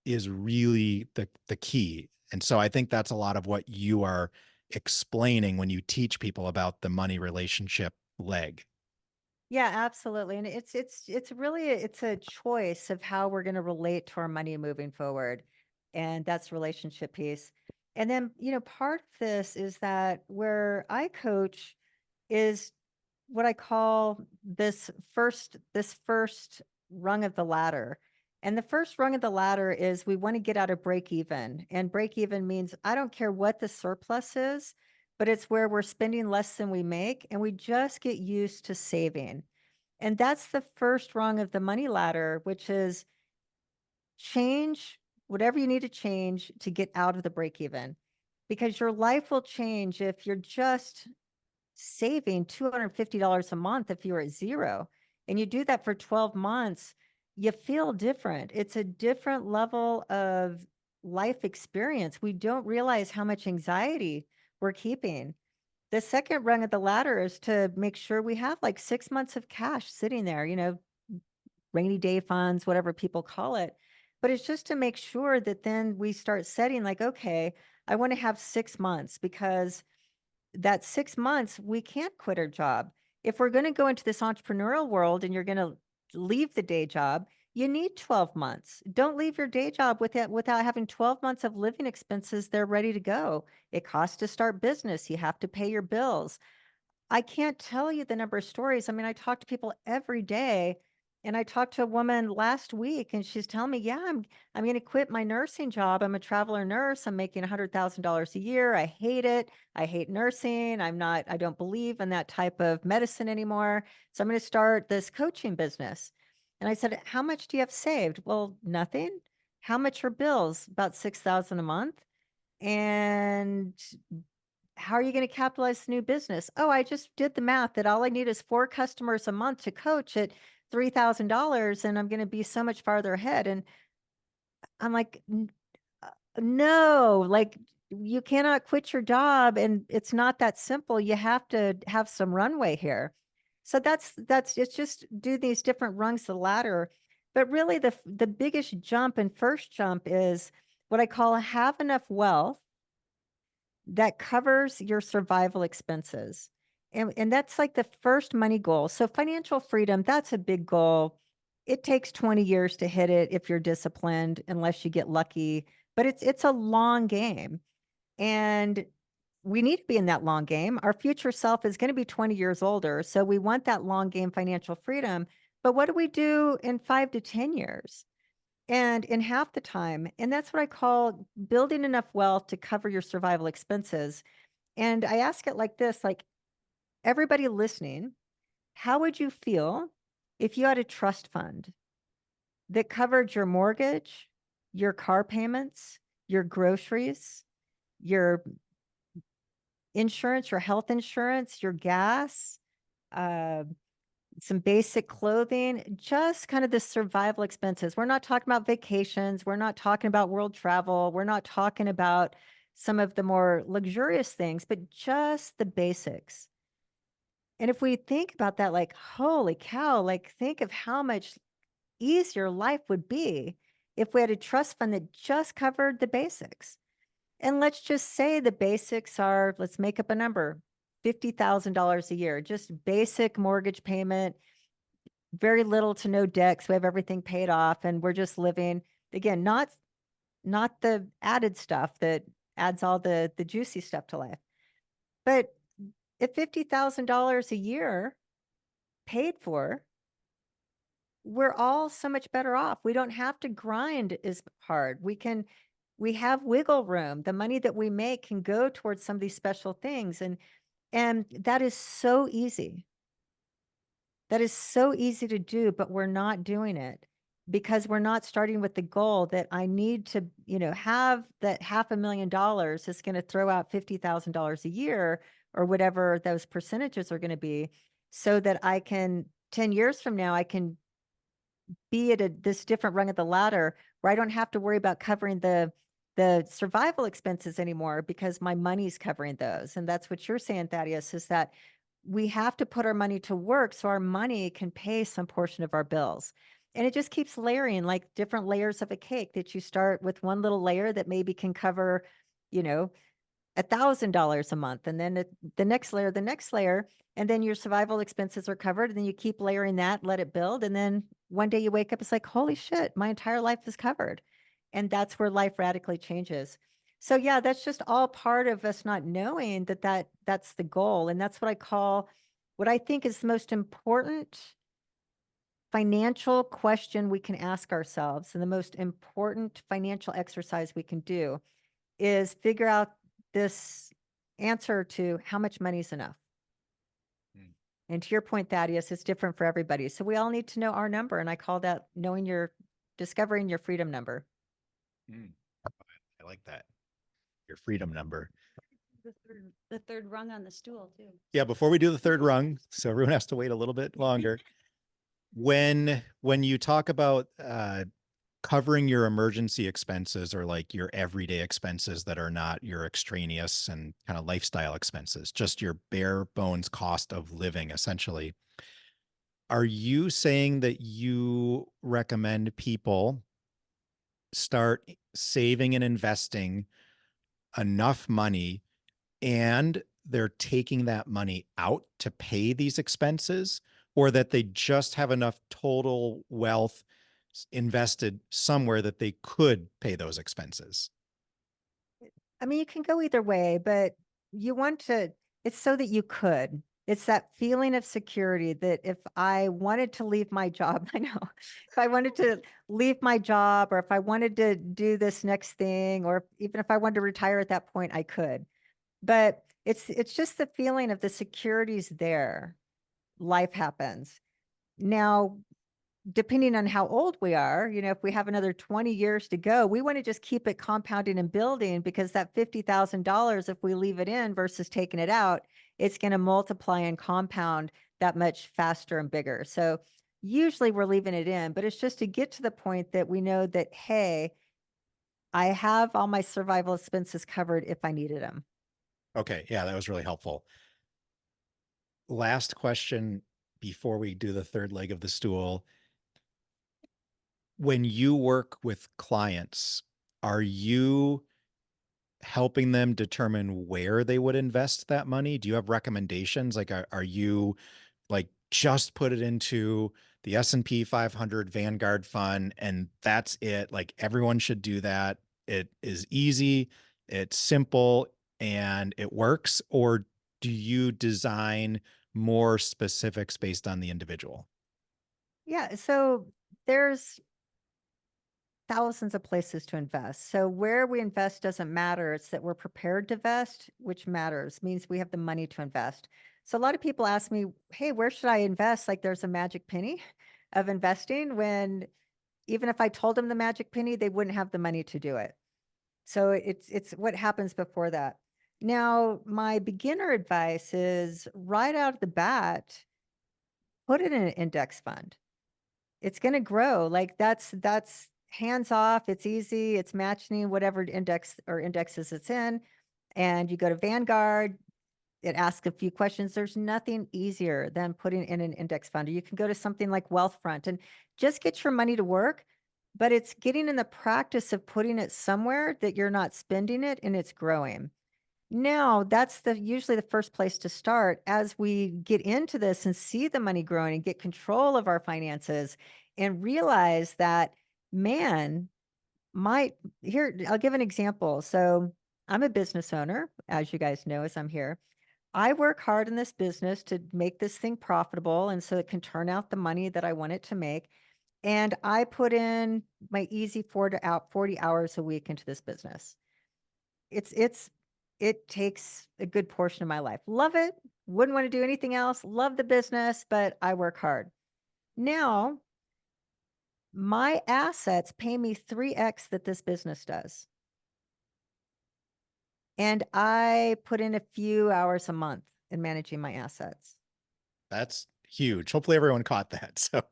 is really the key. And so I think that's a lot of what you are explaining when you teach people about the money relationship leg. Yeah, absolutely. And it's really it's a choice of how we're going to relate to our money moving forward. And that's relationship piece. And then, part of this is that where I coach is what I call this first rung of the ladder. And the first rung of the ladder is we want to get out of break even. And break even means I don't care what the surplus is, but it's where we're spending less than we make and we just get used to saving. And that's the first rung of the money ladder, which is change whatever you need to change to get out of the break even. Because your life will change if you're just saving $250 a month if you're at zero and you do that for 12 months, you feel different. It's a different level of life experience. We don't realize how much anxiety we're keeping. The second rung of the ladder is to make sure we have like 6 months of cash sitting there, rainy day funds, whatever people call it. But it's just to make sure that then we start setting like, okay, I want to have 6 months because that 6 months, we can't quit our job. If we're going to go into this entrepreneurial world and you're going to leave the day job, you need 12 months. Don't leave your day job without having 12 months of living expenses. They're ready to go. It costs to start business. You have to pay your bills. I can't tell you the number of stories. I mean, I talk to people every day. And I talked to a woman last week and she's telling me, yeah, I'm going to quit my nursing job. I'm a traveler nurse. I'm making $100,000 a year. I hate it. I hate nursing. I don't believe in that type of medicine anymore. So I'm going to start this coaching business. And I said, how much do you have saved? Well, nothing. How much are bills? About 6,000 a month. And how are you going to capitalize the new business? Oh, I just did the math that all I need is 4 customers a month to coach at $3,000 and I'm going to be so much farther ahead. And I'm like, no, like you cannot quit your job and it's not that simple. You have to have some runway here. So that's it's just do these different rungs of the ladder. But really the biggest jump and first jump is what I call have enough wealth that covers your survival expenses. And that's like the first money goal. So financial freedom, that's a big goal. It takes 20 years to hit it if you're disciplined, unless you get lucky. But it's a long game. And we need to be in that long game. Our future self is going to be 20 years older. So we want that long game financial freedom. But what do we do in 5 to 10 years? And in half the time, and that's what I call building enough wealth to cover your survival expenses. And I ask it like this, like everybody listening, how would you feel if you had a trust fund that covered your mortgage, your car payments, your groceries, your insurance, your health insurance, your gas, some basic clothing, just kind of the survival expenses. We're not talking about vacations. We're not talking about world travel. We're not talking about some of the more luxurious things, but just the basics. And if we think about that, like, holy cow, like think of how much easier life would be if we had a trust fund that just covered the basics. And let's just say the basics are, let's make up a number, $50,000 a year, just basic mortgage payment, very little to no debt because we have everything paid off and we're just living, again, not the added stuff that adds all the juicy stuff to life. But at $50,000 a year paid for, we're all so much better off. We don't have to grind as hard. We have wiggle room. The money that we make can go towards some of these special things. And that is so easy. That is so easy to do, but we're not doing it because we're not starting with the goal that I need to, have that $500,000 is going to throw out $50,000 a year or whatever those percentages are going to be so that I can 10 years from now, I can be at this different rung of the ladder where I don't have to worry about covering the survival expenses anymore because my money's covering those. And that's what you're saying, Thaddeus, is that we have to put our money to work so our money can pay some portion of our bills. And it just keeps layering like different layers of a cake that you start with one little layer that maybe can cover, $1,000 a month. And then the next layer, and then your survival expenses are covered. And then you keep layering that, let it build. And then one day you wake up, it's like, holy shit, my entire life is covered. And that's where life radically changes. So yeah, that's just all part of us not knowing that's the goal. And that's what I call what I think is the most important financial question we can ask ourselves. And the most important financial exercise we can do is figure out this answer to how much money is enough. Mm. And to your point, Thaddeus, it's different for everybody. So we all need to know our number. And I call that discovering your freedom number. Mm. I like that. Your freedom number. The third rung on the stool too. Yeah, before we do the third rung, so everyone has to wait a little bit longer. When you talk about covering your emergency expenses or like your everyday expenses that are not your extraneous and kind of lifestyle expenses, just your bare bones cost of living, essentially, are you saying that you recommend people start saving and investing enough money and they're taking that money out to pay these expenses, or that they just have enough total wealth invested somewhere that they could pay those expenses? I mean, you can go either way, but it's so that you could. It's that feeling of security that if I wanted to leave my job, I know, if I wanted to leave my job, or if I wanted to do this next thing, or even if I wanted to retire at that point, I could. But it's just the feeling of the security's there. Life happens. Now, depending on how old we are, if we have another 20 years to go, we want to just keep it compounding and building, because that $50,000, if we leave it in versus taking it out, it's going to multiply and compound that much faster and bigger. So usually we're leaving it in, but it's just to get to the point that we know that, hey, I have all my survival expenses covered if I needed them. Okay. Yeah, that was really helpful. Last question before we do the third leg of the stool. When you work with clients, are you helping them determine where they would invest that money? Do you have recommendations? Like, are you like, just put it into the S&P 500 Vanguard fund and that's it? Like, everyone should do that. It is easy, it's simple, and it works? Or do you design more specifics based on the individual? Yeah. So there's thousands of places to invest. So where we invest doesn't matter. It's that we're prepared to invest, which matters, means we have the money to invest. So a lot of people ask me, hey, where should I invest? Like there's a magic penny of investing, when even if I told them the magic penny, they wouldn't have the money to do it. So it's what happens before that. Now, my beginner advice is right out of the bat, put it in an index fund. It's going to grow. Like that's hands off. It's easy. It's matching whatever index or indexes it's in. And you go to Vanguard, it asks a few questions. There's nothing easier than putting in an index fund. Or you can go to something like Wealthfront and just get your money to work. But it's getting in the practice of putting it somewhere that you're not spending it and it's growing. Now, that's usually the first place to start as we get into this and see the money growing and get control of our finances and realize that, man, I'll give an example. So I'm a business owner, as you guys know, as I'm here. I work hard in this business to make this thing profitable and so it can turn out the money that I want it to make. And I put in my easy 40 hours a week into this business. It takes a good portion of my life. Love it. Wouldn't want to do anything else. Love the business, but I work hard. Now, my assets pay me 3x that this business does. And I put in a few hours a month in managing my assets. That's huge. Hopefully everyone caught that. So,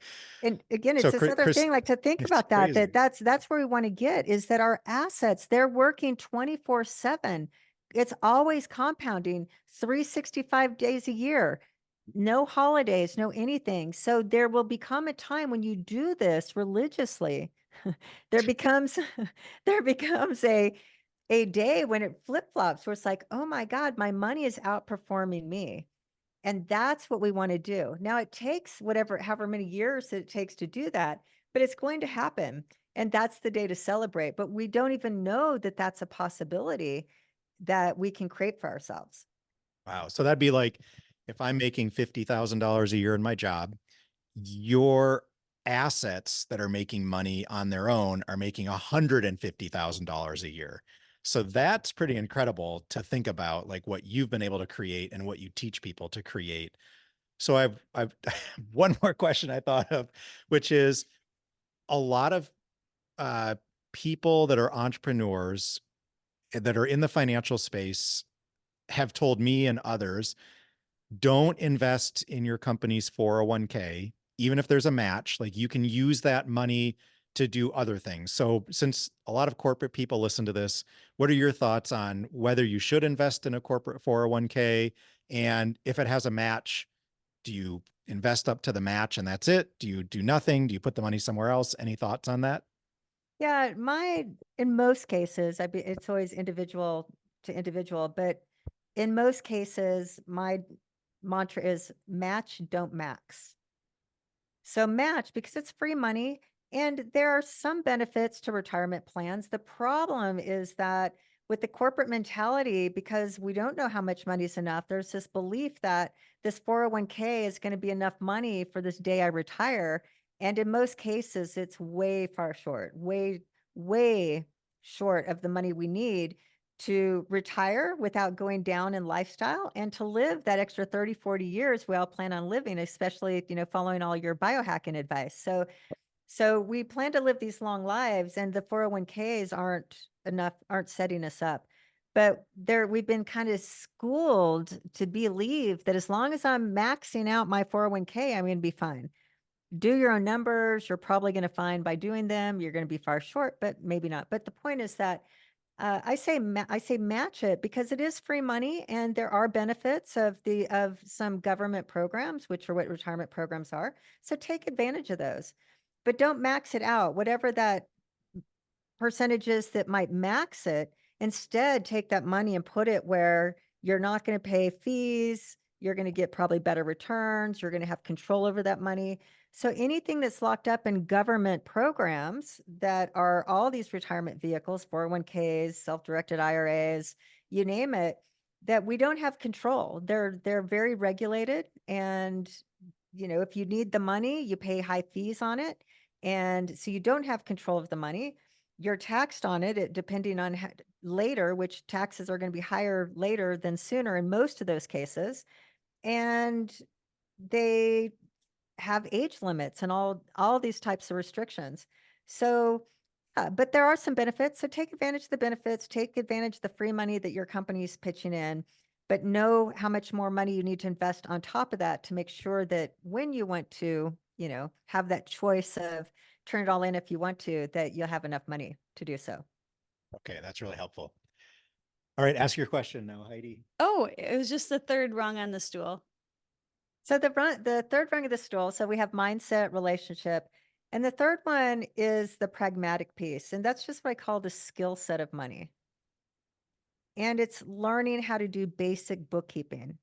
And again, it's so this other Chris, thing, like to think it's about that, crazy. that's where we want to get, is that our assets, they're working 24/7. It's always compounding 365 days a year, no holidays, no anything. So there will become a time when you do this religiously, there becomes, there becomes a day when it flip-flops where it's like, oh my God, my money is outperforming me. And that's what we want to do. Now it takes however many years it takes to do that, but it's going to happen. And that's the day to celebrate. But we don't even know that that's a possibility that we can create for ourselves. Wow. So that'd be like if I'm making $50,000 a year in my job, your assets that are making money on their own are making $150,000 a year. So that's pretty incredible to think about, like what you've been able to create and what you teach people to create. So I've one more question I thought of, which is a lot of uh, people that are entrepreneurs that are in the financial space have told me and others, don't invest in your company's 401k, even if there's a match. Like you can use that money to do other things. So, since a lot of corporate people listen to this, what are your thoughts on whether you should invest in a corporate 401k? And if it has a match, do you invest up to the match and that's it? Do you do nothing? Do you put the money somewhere else? Any thoughts on that? Yeah, in most cases, it's always individual to individual, but in most cases, my mantra is match, don't max. So match because it's free money and there are some benefits to retirement plans. The problem is that with the corporate mentality, because we don't know how much money is enough, there's this belief that this 401k is going to be enough money for this day I retire. And in most cases, it's way far short, way short of the money we need to retire without going down in lifestyle and to live that extra 30, 40 years we all plan on living, especially, following all your biohacking advice. So we plan to live these long lives and the 401ks aren't setting us up. But we've been kind of schooled to believe that as long as I'm maxing out my 401k, I'm going to be fine. Do your own numbers. You're probably going to find by doing them, you're going to be far short, but maybe not. But the point is that I say match it because it is free money and there are benefits of some government programs, which are what retirement programs are. So take advantage of those, but don't max it out. Whatever that percentages that might max it, instead take that money and put it where you're not going to pay fees. You're going to get probably better returns. You're going to have control over that money. So anything that's locked up in government programs that are all these retirement vehicles, 401ks, self-directed IRAs, you name it, that we don't have control. They're very regulated. And, if you need the money, you pay high fees on it. And so you don't have control of the money. You're taxed on it depending on later, which taxes are going to be higher later than sooner in most of those cases. And they have age limits and all these types of restrictions. So, but there are some benefits. So take advantage of the benefits, take advantage of the free money that your company is pitching in, but know how much more money you need to invest on top of that to make sure that when you want to, have that choice of turn it all in if you want to, that you'll have enough money to do so. Okay, that's really helpful. All right, ask your question now, Heidi. Oh, it was just the third rung on the stool. So the third rung of the stool, so we have mindset, relationship, and the third one is the pragmatic piece, and that's just what I call the skill set of money. And it's learning how to do basic bookkeeping.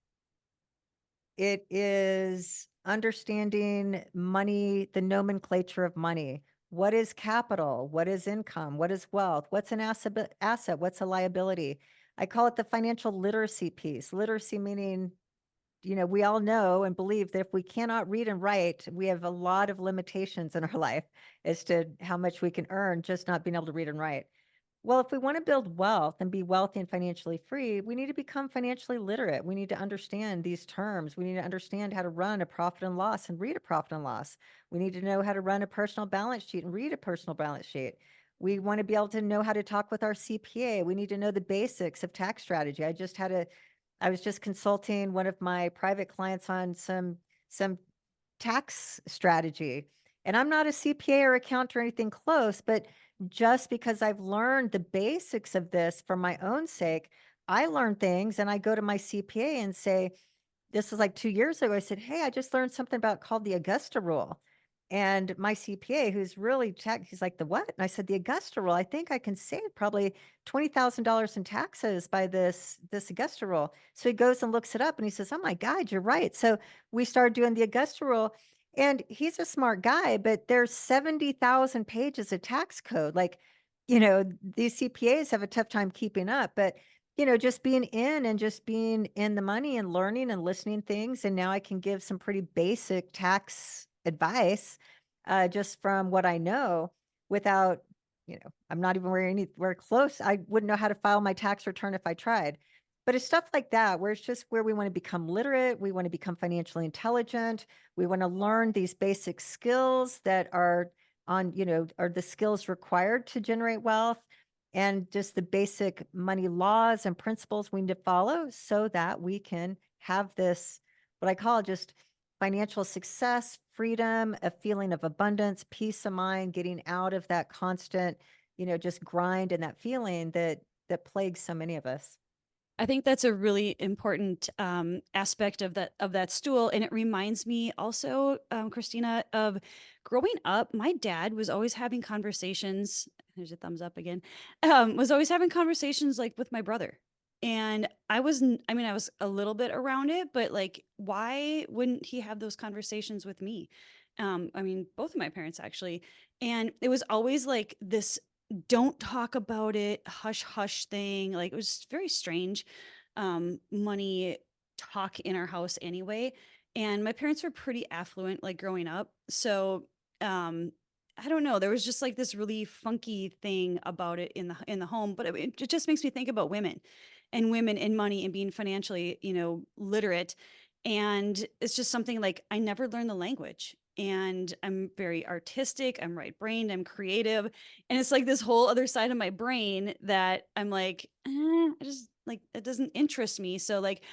It is understanding money, the nomenclature of money. What is capital? What is income? What is wealth? What's an asset? What's a liability? I call it the financial literacy piece. Literacy meaning, we all know and believe that if we cannot read and write, we have a lot of limitations in our life as to how much we can earn just not being able to read and write. Well, if we want to build wealth and be wealthy and financially free, we need to become financially literate. We need to understand these terms. We need to understand how to run a profit and loss and read a profit and loss. We need to know how to run a personal balance sheet and read a personal balance sheet. We want to be able to know how to talk with our CPA. We need to know the basics of tax strategy. I was just consulting one of my private clients on some tax strategy. And I'm not a CPA or accountant or anything close, but just because I've learned the basics of this for my own sake, I learn things and I go to my CPA and say, this was like 2 years ago. I said, hey, I just learned something about called the Augusta rule. And my CPA, who's really he's like, the what? And I said, the Augusta rule. I think I can save probably $20,000 in taxes by this Augusta rule. So he goes and looks it up and he says, oh my God, you're right. So we started doing the Augusta rule. And he's a smart guy, but there's 70,000 pages of tax code. Like, these CPAs have a tough time keeping up, but just being in and just being in the money and learning and listening things. And now I can give some pretty basic tax advice, just from what I know without, I'm not even anywhere close. I wouldn't know how to file my tax return if I tried. But it's stuff like that, where it's just where we want to become literate. We want to become financially intelligent. We want to learn these basic skills that are are the skills required to generate wealth, and just the basic money laws and principles we need to follow so that we can have this, what I call just financial success, freedom, a feeling of abundance, peace of mind, getting out of that constant, just grind and that feeling that plagues so many of us. I think that's a really important aspect of that stool, and it reminds me also, Christina, of growing up. My dad was always having conversations. There's a thumbs up again. Was always having conversations like with my brother, and I mean, I was a little bit around it, but like, why wouldn't he have those conversations with me? I mean, both of my parents actually, and it was always like this don't talk about it, hush hush thing. Like it was very strange money talk in our house anyway. And my parents were pretty affluent like growing up. So um I don't know, there was just like this really funky thing about it in the home, but it just makes me think about women and money and being financially, literate. And it's just something like I never learned the language. And I'm very artistic, I'm right brained, I'm creative. And it's like this whole other side of my brain that I'm like, I just like, it doesn't interest me. So, like,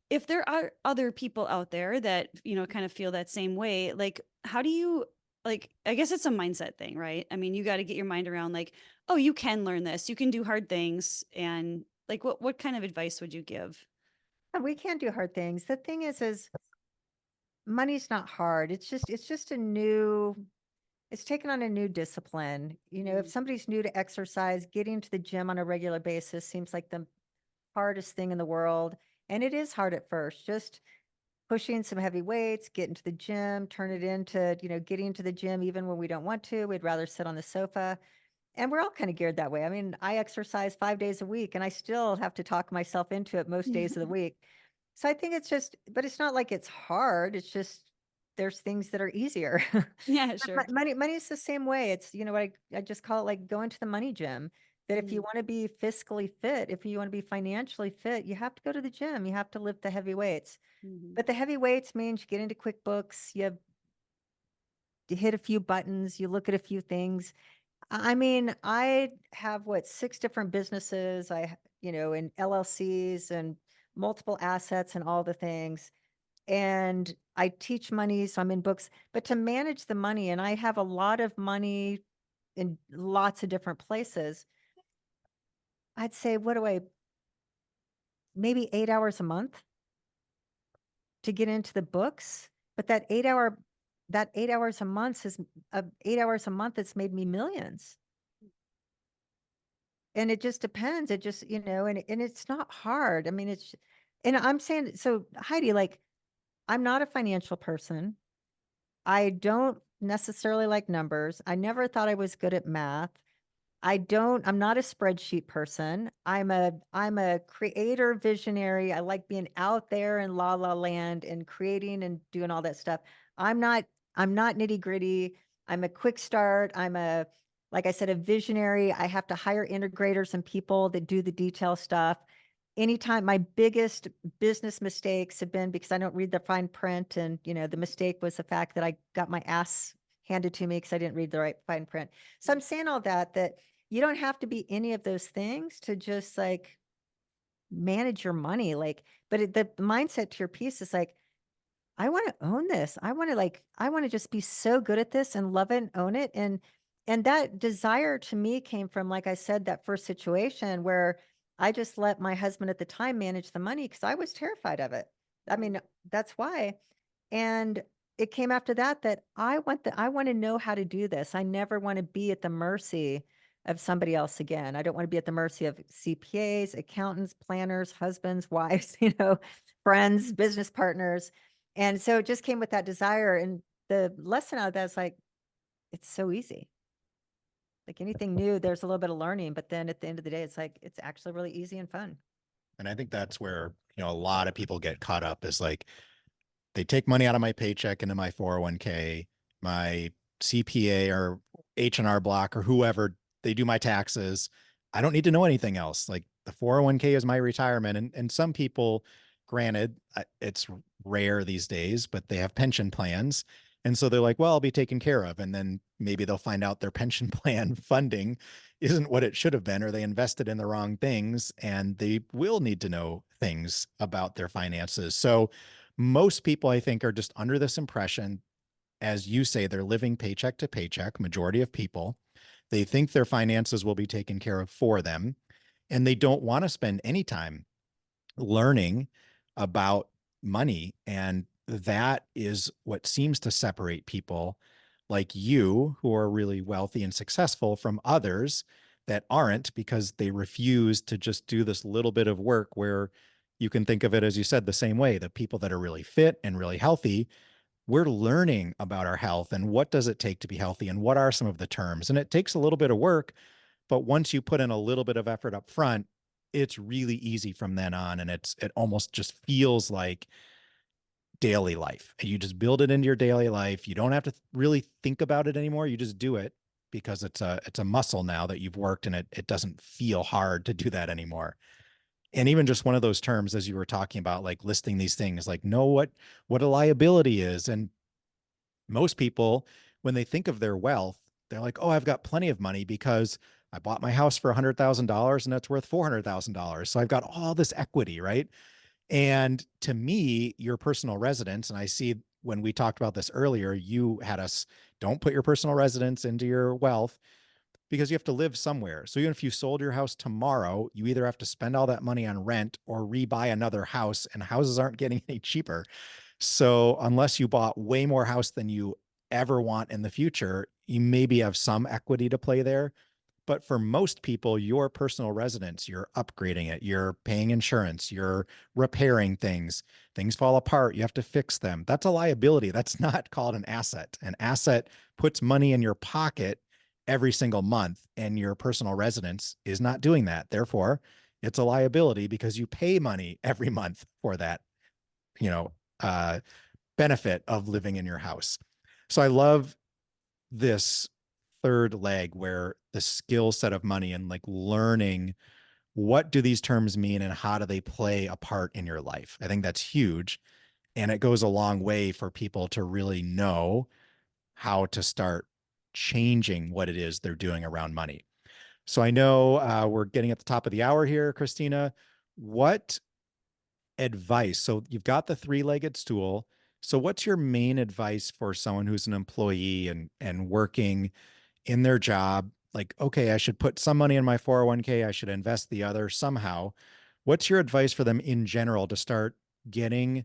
if there are other people out there that, kind of feel that same way, like, how do you, like, I guess it's a mindset thing, right? I mean, you got to get your mind around, like, oh, you can learn this, you can do hard things. And like, what kind of advice would you give? And we can do hard things. The thing is money's not hard. It's just it's taken on a new discipline. If Mm. somebody's new to exercise, getting to the gym on a regular basis seems like the hardest thing in the world. And it is hard at first, just pushing some heavy weights, getting to the gym, turn it into, getting to the gym even when we don't want to. We'd rather sit on the sofa. And we're all kind of geared that way. I mean, I exercise 5 days a week and I still have to talk myself into it most days of the week. So I think it's just, but it's not like it's hard. It's just there's things that are easier. Yeah, But sure. money is the same way. It's, what I just call it, like going to the money gym. That if you Mhm, want to be fiscally fit, if you want to be financially fit, you have to go to the gym. You have to lift the heavy weights. mhm. But the heavy weights means you get into QuickBooks, you hit a few buttons, you look at a few things. I mean, I have what, 6 different businesses, in LLCs and multiple assets and all the things. And I teach money, so I'm in books, but to manage the money, and I have a lot of money in lots of different places. I'd say, maybe 8 hours a month to get into the books, but that 8 hours a month is 8 hours a month, it's made me millions. And it just depends. It just, and it's not hard. I mean, and I'm saying, so Heidi, like, I'm not a financial person. I don't necessarily like numbers. I never thought I was good at math. I'm not a spreadsheet person. I'm a creator visionary. I like being out there in la la land and creating and doing all that stuff. I'm not, I'm not nitty gritty. I'm a quick start. Like I said, a visionary. I have to hire integrators and people that do the detail stuff. Anytime my biggest business mistakes have been because I don't read the fine print. And, the mistake was the fact that I got my ass handed to me because I didn't read the right fine print. So I'm saying all that you don't have to be any of those things to just like manage your money. Like, but the mindset to your piece is like, I want to own this. I want to just be so good at this and love it and own it. And that desire to me came from, like I said, that first situation where I just let my husband at the time manage the money because I was terrified of it. I Right. mean, that's why. And it came after that I want to know how to do this. I never want to be at the mercy of somebody else again. I don't want to be at the mercy of CPAs, accountants, planners, husbands, wives, friends, business partners. And so it just came with that desire. And the lesson out of that is like, it's so easy. Like anything new, there's a little bit of learning, but then at the end of the day, it's like, it's actually really easy and fun. And I think that's where, a lot of people get caught up is like, they take money out of my paycheck into my 401k, my CPA or H&R Block or whoever, they do my taxes. I don't need to know anything else. Like the 401k is my retirement. And some people, granted, it's rare these days, but they have pension plans. And so they're like, well, I'll be taken care of. And then maybe they'll find out their pension plan funding isn't what it should have been, or they invested in the wrong things, and they will need to know things about their finances. So most people, I think, are just under this impression, as you say, they're living paycheck to paycheck, majority of people. They think their finances will be taken care of for them, and they don't want to spend any time learning about money. And that is what seems to separate people like you, who are really wealthy and successful, from others that aren't, because they refuse to just do this little bit of work where you can think of it, as you said, the same way. The people that are really fit and really healthy, we're learning about our health and what does it take to be healthy and what are some of the terms. And it takes a little bit of work, but once you put in a little bit of effort up front, it's really easy from then on. And it almost just feels like daily life. You just build it into your daily life. You don't have to really think about it anymore. You just do it because it's a muscle now that you've worked, and it doesn't feel hard to do that anymore. And even just one of those terms, as you were talking about, like listing these things, like know what a liability is. And most people, when they think of their wealth, they're like, oh, I've got plenty of money because I bought my house for $100,000 and that's worth $400,000. So I've got all this equity, right? And to me, your personal residence, and I see when we talked about this earlier, you had us, don't put your personal residence into your wealth because you have to live somewhere. So even if you sold your house tomorrow, you either have to spend all that money on rent or rebuy another house, and houses aren't getting any cheaper. So unless you bought way more house than you ever want in the future, you maybe have some equity to play there. But for most people, your personal residence, you're upgrading it, you're paying insurance, you're repairing things. Things fall apart, you have to fix them. That's a liability. That's not called an asset. An asset puts money in your pocket every single month, and your personal residence is not doing that. Therefore, it's a liability because you pay money every month for that, you know, uh, benefit of living in your house. So I love this third leg where the skill set of money and like learning what do these terms mean and how do they play a part in your life. I think that's huge. And it goes a long way for people to really know how to start changing what it is they're doing around money. So I know we're getting at the top of the hour here, Krisstina. What advice? So you've got the three-legged stool. So what's your main advice for someone who's an employee and working in their job? Like, okay, I should put some money in my 401k, I should invest the other somehow. What's your advice for them in general to start getting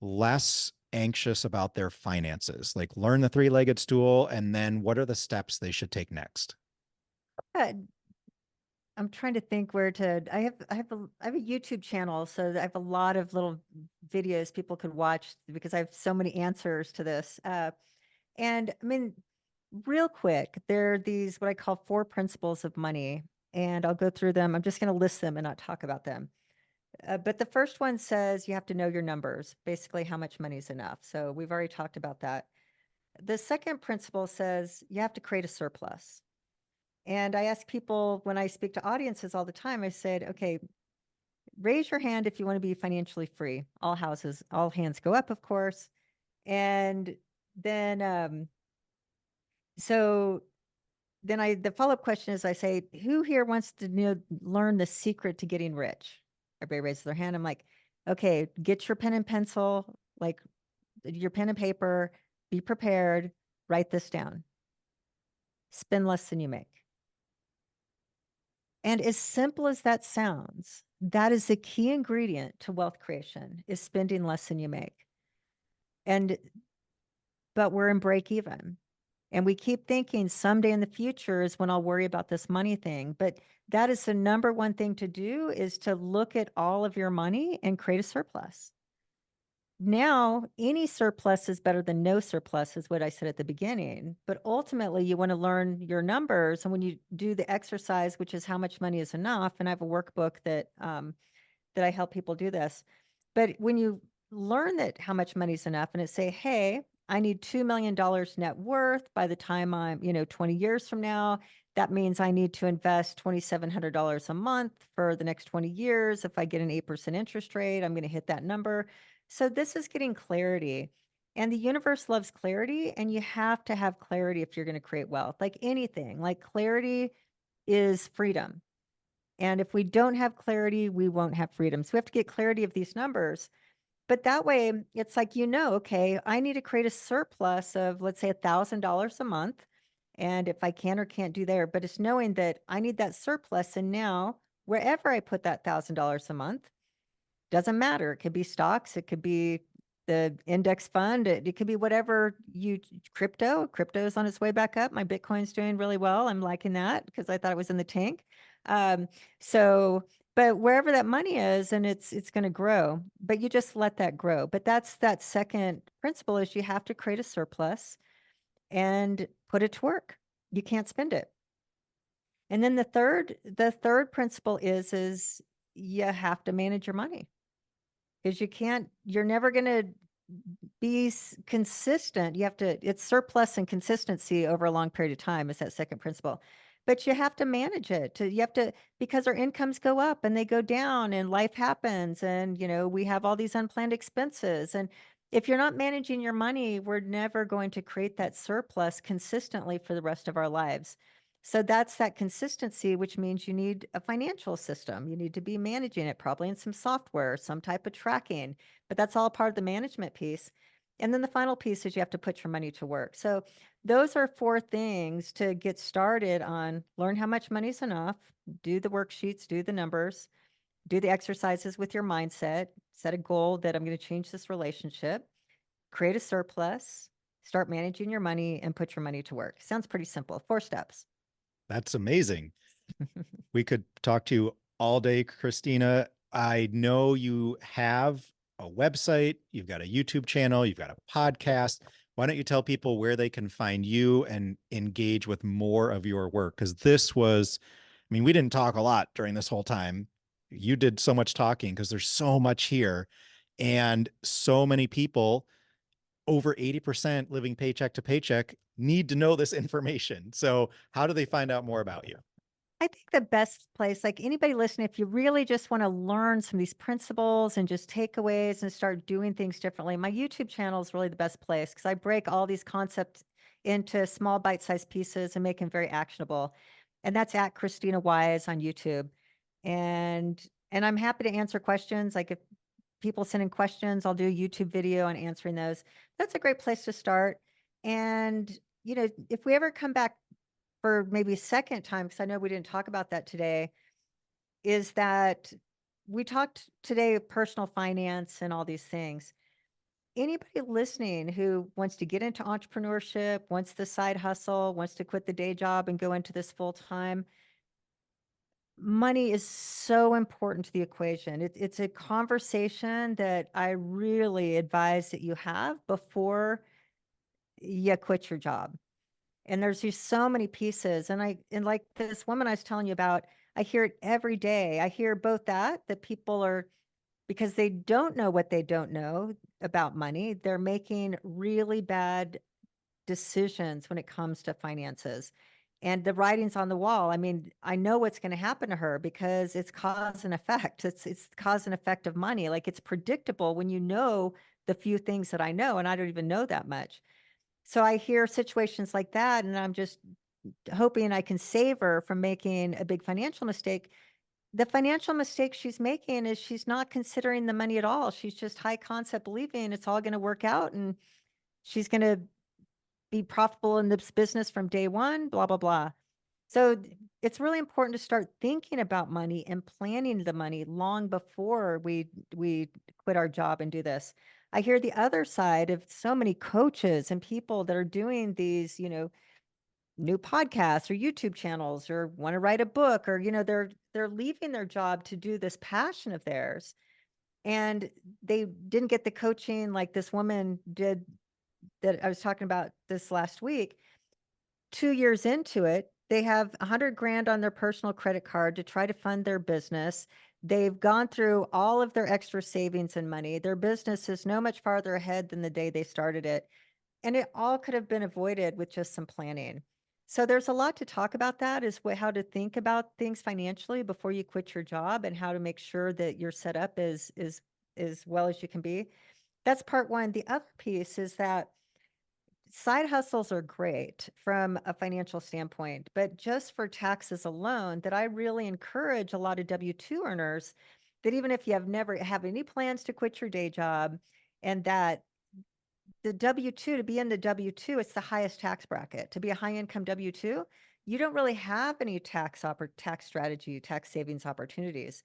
less anxious about their finances? Like learn the three-legged stool, and then what are the steps they should take next? Uh, I'm trying to think where to. I have a YouTube channel, so I have a lot of little videos people could watch because I have so many answers to this. And I mean, real quick, there are these what I call 4 principles of money, and I'll go through them. I'm just going to list them and not talk about them. But the first one says you have to know your numbers, basically how much money is enough. So we've already talked about that. The second principle says you have to create a surplus. And I ask people when I speak to audiences all the time, I said, okay, raise your hand if you want to be financially free. All hands go up, of course. And then, the follow-up question is I say, who here wants to learn the secret to getting rich? Everybody raises their hand. I'm like, okay, get your pen and pencil, like your pen and paper, be prepared, write this down. Spend less than you make. And as simple as that sounds, that is the key ingredient to wealth creation, is spending less than you make. But we're in break even. And we keep thinking someday in the future is when I'll worry about this money thing. But that is the number one thing to do, is to look at all of your money and create a surplus. now any surplus is better than no surplus, is what I said at the beginning. But ultimately, you want to learn your numbers. And when you do the exercise, which is how much money is enough, and I have a workbook that I help people do this. But when you learn that how much money is enough, and it say, hey, I need $2 million net worth by the time I'm, 20 years from now. That means I need to invest $2,700 a month for the next 20 years. If I get an 8% interest rate, I'm going to hit that number. So this is getting clarity. And the universe loves clarity, and you have to have clarity if you're going to create wealth. Like anything, like clarity is freedom. And if we don't have clarity, we won't have freedom. So we have to get clarity of these numbers. But that way, it's like, okay, I need to create a surplus of, let's say, $1,000 a month. And if I can or can't do there, but it's knowing that I need that surplus. And now, wherever I put that $1,000 a month, doesn't matter. It could be stocks, it could be the index fund, it could be whatever crypto. Crypto is on its way back up. My Bitcoin's doing really well. I'm liking that because I thought it was in the tank. So, but wherever that money is, and it's going to grow, but you just let that grow. But that's that second principle is you have to create a surplus and put it to work. You can't spend it. And then the third principle is you have to manage your money. Because you're never going to be consistent. It's surplus and consistency over a long period of time is that second principle. But you have to manage it. Because our incomes go up and they go down and life happens. And, we have all these unplanned expenses. And if you're not managing your money, we're never going to create that surplus consistently for the rest of our lives. So that's that consistency, which means you need a financial system. You need to be managing it probably in some software, some type of tracking, but that's all part of the management piece. And then the final piece is you have to put your money to work. So those are 4 things to get started on. Learn how much money is enough, do the worksheets, do the numbers, do the exercises with your mindset, set a goal that I'm going to change this relationship, create a surplus, start managing your money, and put your money to work. Sounds pretty simple. 4 steps. That's amazing. We could talk to you all day, Krisstina. I know you have a website, you've got a YouTube channel, you've got a podcast. Why don't you tell people where they can find you and engage with more of your work? Because we didn't talk a lot during this whole time. You did so much talking because there's so much here and so many people, over 80% living paycheck to paycheck, need to know this information. So how do they find out more about you? I think the best place, like anybody listening, if you really just want to learn some of these principles and just takeaways and start doing things differently, my YouTube channel is really the best place because I break all these concepts into small bite-sized pieces and make them very actionable. And that's at Krisstina Wise on YouTube. And I'm happy to answer questions. Like if people send in questions, I'll do a YouTube video on answering those. That's a great place to start. And, if we ever come back for maybe a second time, because I know we didn't talk about that today, is that we talked today of personal finance and all these things. Anybody listening who wants to get into entrepreneurship, wants the side hustle, wants to quit the day job and go into this full time, money is so important to the equation. It's a conversation that I really advise that you have before you quit your job. And there's just so many pieces. And like this woman I was telling you about, I hear it every day. I hear both that people are, because they don't know what they don't know about money, they're making really bad decisions when it comes to finances. And the writing's on the wall. I mean, I know what's going to happen to her because it's cause and effect. It's cause and effect of money. Like it's predictable when you know the few things that I know, and I don't even know that much. So I hear situations like that, and I'm just hoping I can save her from making a big financial mistake. The financial mistake she's making is she's not considering the money at all. She's just high concept believing it's all going to work out and she's going to be profitable in this business from day one, blah, blah, blah. So it's really important to start thinking about money and planning the money long before we quit our job and do this. I hear the other side of so many coaches and people that are doing these, new podcasts or YouTube channels or want to write a book or, they're leaving their job to do this passion of theirs. and they didn't get the coaching like this woman did that I was talking about this last week. 2 years into it, they have 100 grand on their personal credit card to try to fund their business. They've gone through all of their extra savings and money. Their business is no much farther ahead than the day they started it. And it all could have been avoided with just some planning. So there's a lot to talk about that is how to think about things financially before you quit your job and how to make sure that you're set up as well as you can be. That's part one. The other piece is that side hustles are great from a financial standpoint, but just for taxes alone, that I really encourage a lot of W-2 earners that even if you have never have any plans to quit your day job, and that the W-2, to be in the W-2, it's the highest tax bracket. To be a high income W-2, you don't really have any tax strategy, tax savings opportunities.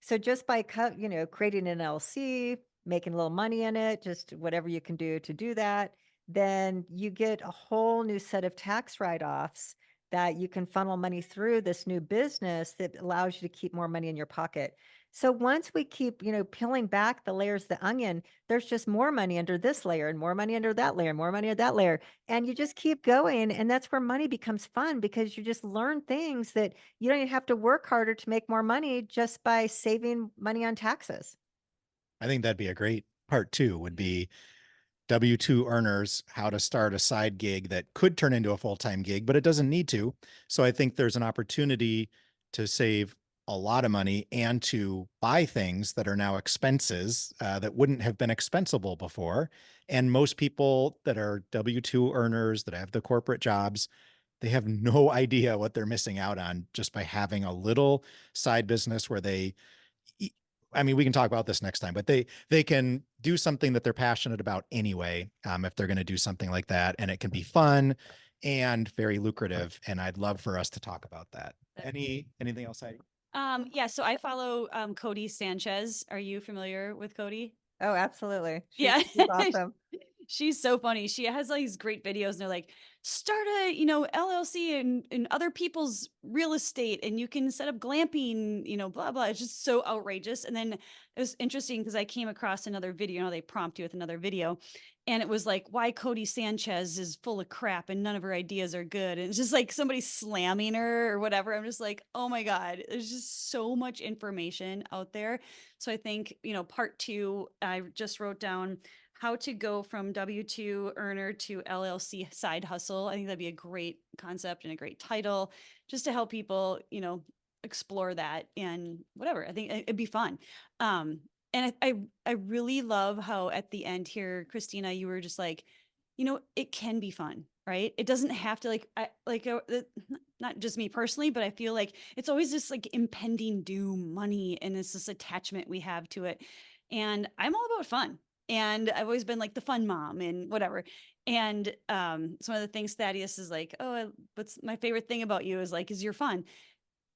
So just by creating an LLC, making a little money in it, just whatever you can do to do that, then you get a whole new set of tax write-offs that you can funnel money through this new business that allows you to keep more money in your pocket. So once we keep, peeling back the layers of the onion, there's just more money under this layer and more money under that layer, more money under that layer. And you just keep going. And that's where money becomes fun because you just learn things that you don't even have to work harder to make more money just by saving money on taxes. I think that'd be a great part two, would be W-2 earners, how to start a side gig that could turn into a full-time gig, but it doesn't need to. So I think there's an opportunity to save a lot of money and to buy things that are now expenses that wouldn't have been expensable before. And most people that are W-2 earners that have the corporate jobs, they have no idea what they're missing out on just by having a little side business where they, I mean, we can talk about this next time, but they can do something that they're passionate about anyway, if they're going to do something like that, and it can be fun and very lucrative. And I'd love for us to talk about that. Anything else, Heidi? Yeah, so I follow Cody Sanchez. Are you familiar with Cody? Oh, absolutely. Yeah. She's awesome. She's so funny. She has like these great videos and they're like, start a, LLC in other people's real estate and you can set up glamping, blah, blah. It's just so outrageous. And then it was interesting because I came across another video, they prompt you with another video. And it was like, why Cody Sanchez is full of crap and none of her ideas are good. And it's just like somebody slamming her or whatever. I'm just like, oh my God, there's just so much information out there. So I think, part two, I just wrote down how to go from W-2 earner to LLC side hustle. I think that'd be a great concept and a great title just to help people, explore that and whatever. I think it'd be fun. And I really love how at the end here, Krisstina, you were just like, it can be fun, right? It doesn't have to not just me personally, but I feel like it's always this like impending doom, money, and it's this attachment we have to it. And I'm all about fun. And I've always been like the fun mom and whatever. And some of the things Thaddeus is like, oh, what's my favorite thing about you is you're fun.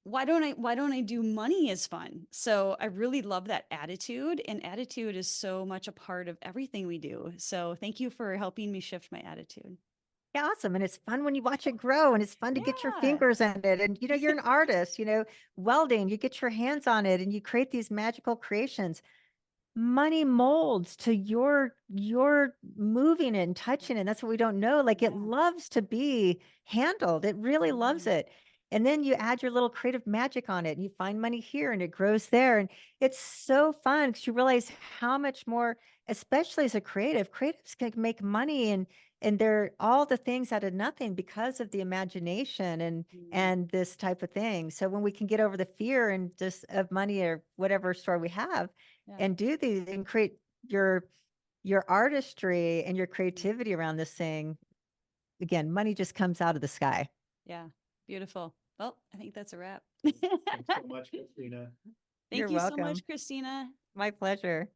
Why don't I do money as fun? So I really love that attitude, and attitude is so much a part of everything we do. So thank you for helping me shift my attitude. Yeah, awesome. And it's fun when you watch it grow and it's fun to get your Yeah. fingers in it. And, you're an artist, welding, you get your hands on it and you create these magical creations. Money molds to your moving it and touching it. That's what we don't know. Like it loves to be handled. It really loves it. And then you add your little creative magic on it and you find money here and it grows there. And it's so fun because you realize how much more, especially as a creatives can make money and they're all the things out of nothing because of the imagination and this type of thing. So when we can get over the fear and just of money or whatever story we have, and do these and create your artistry and your creativity around this thing, again, money just comes out of the sky. Yeah. Beautiful. Well, I think that's a wrap. Thanks so much, Krisstina. Thank You're you so much, welcome. Krisstina. My pleasure.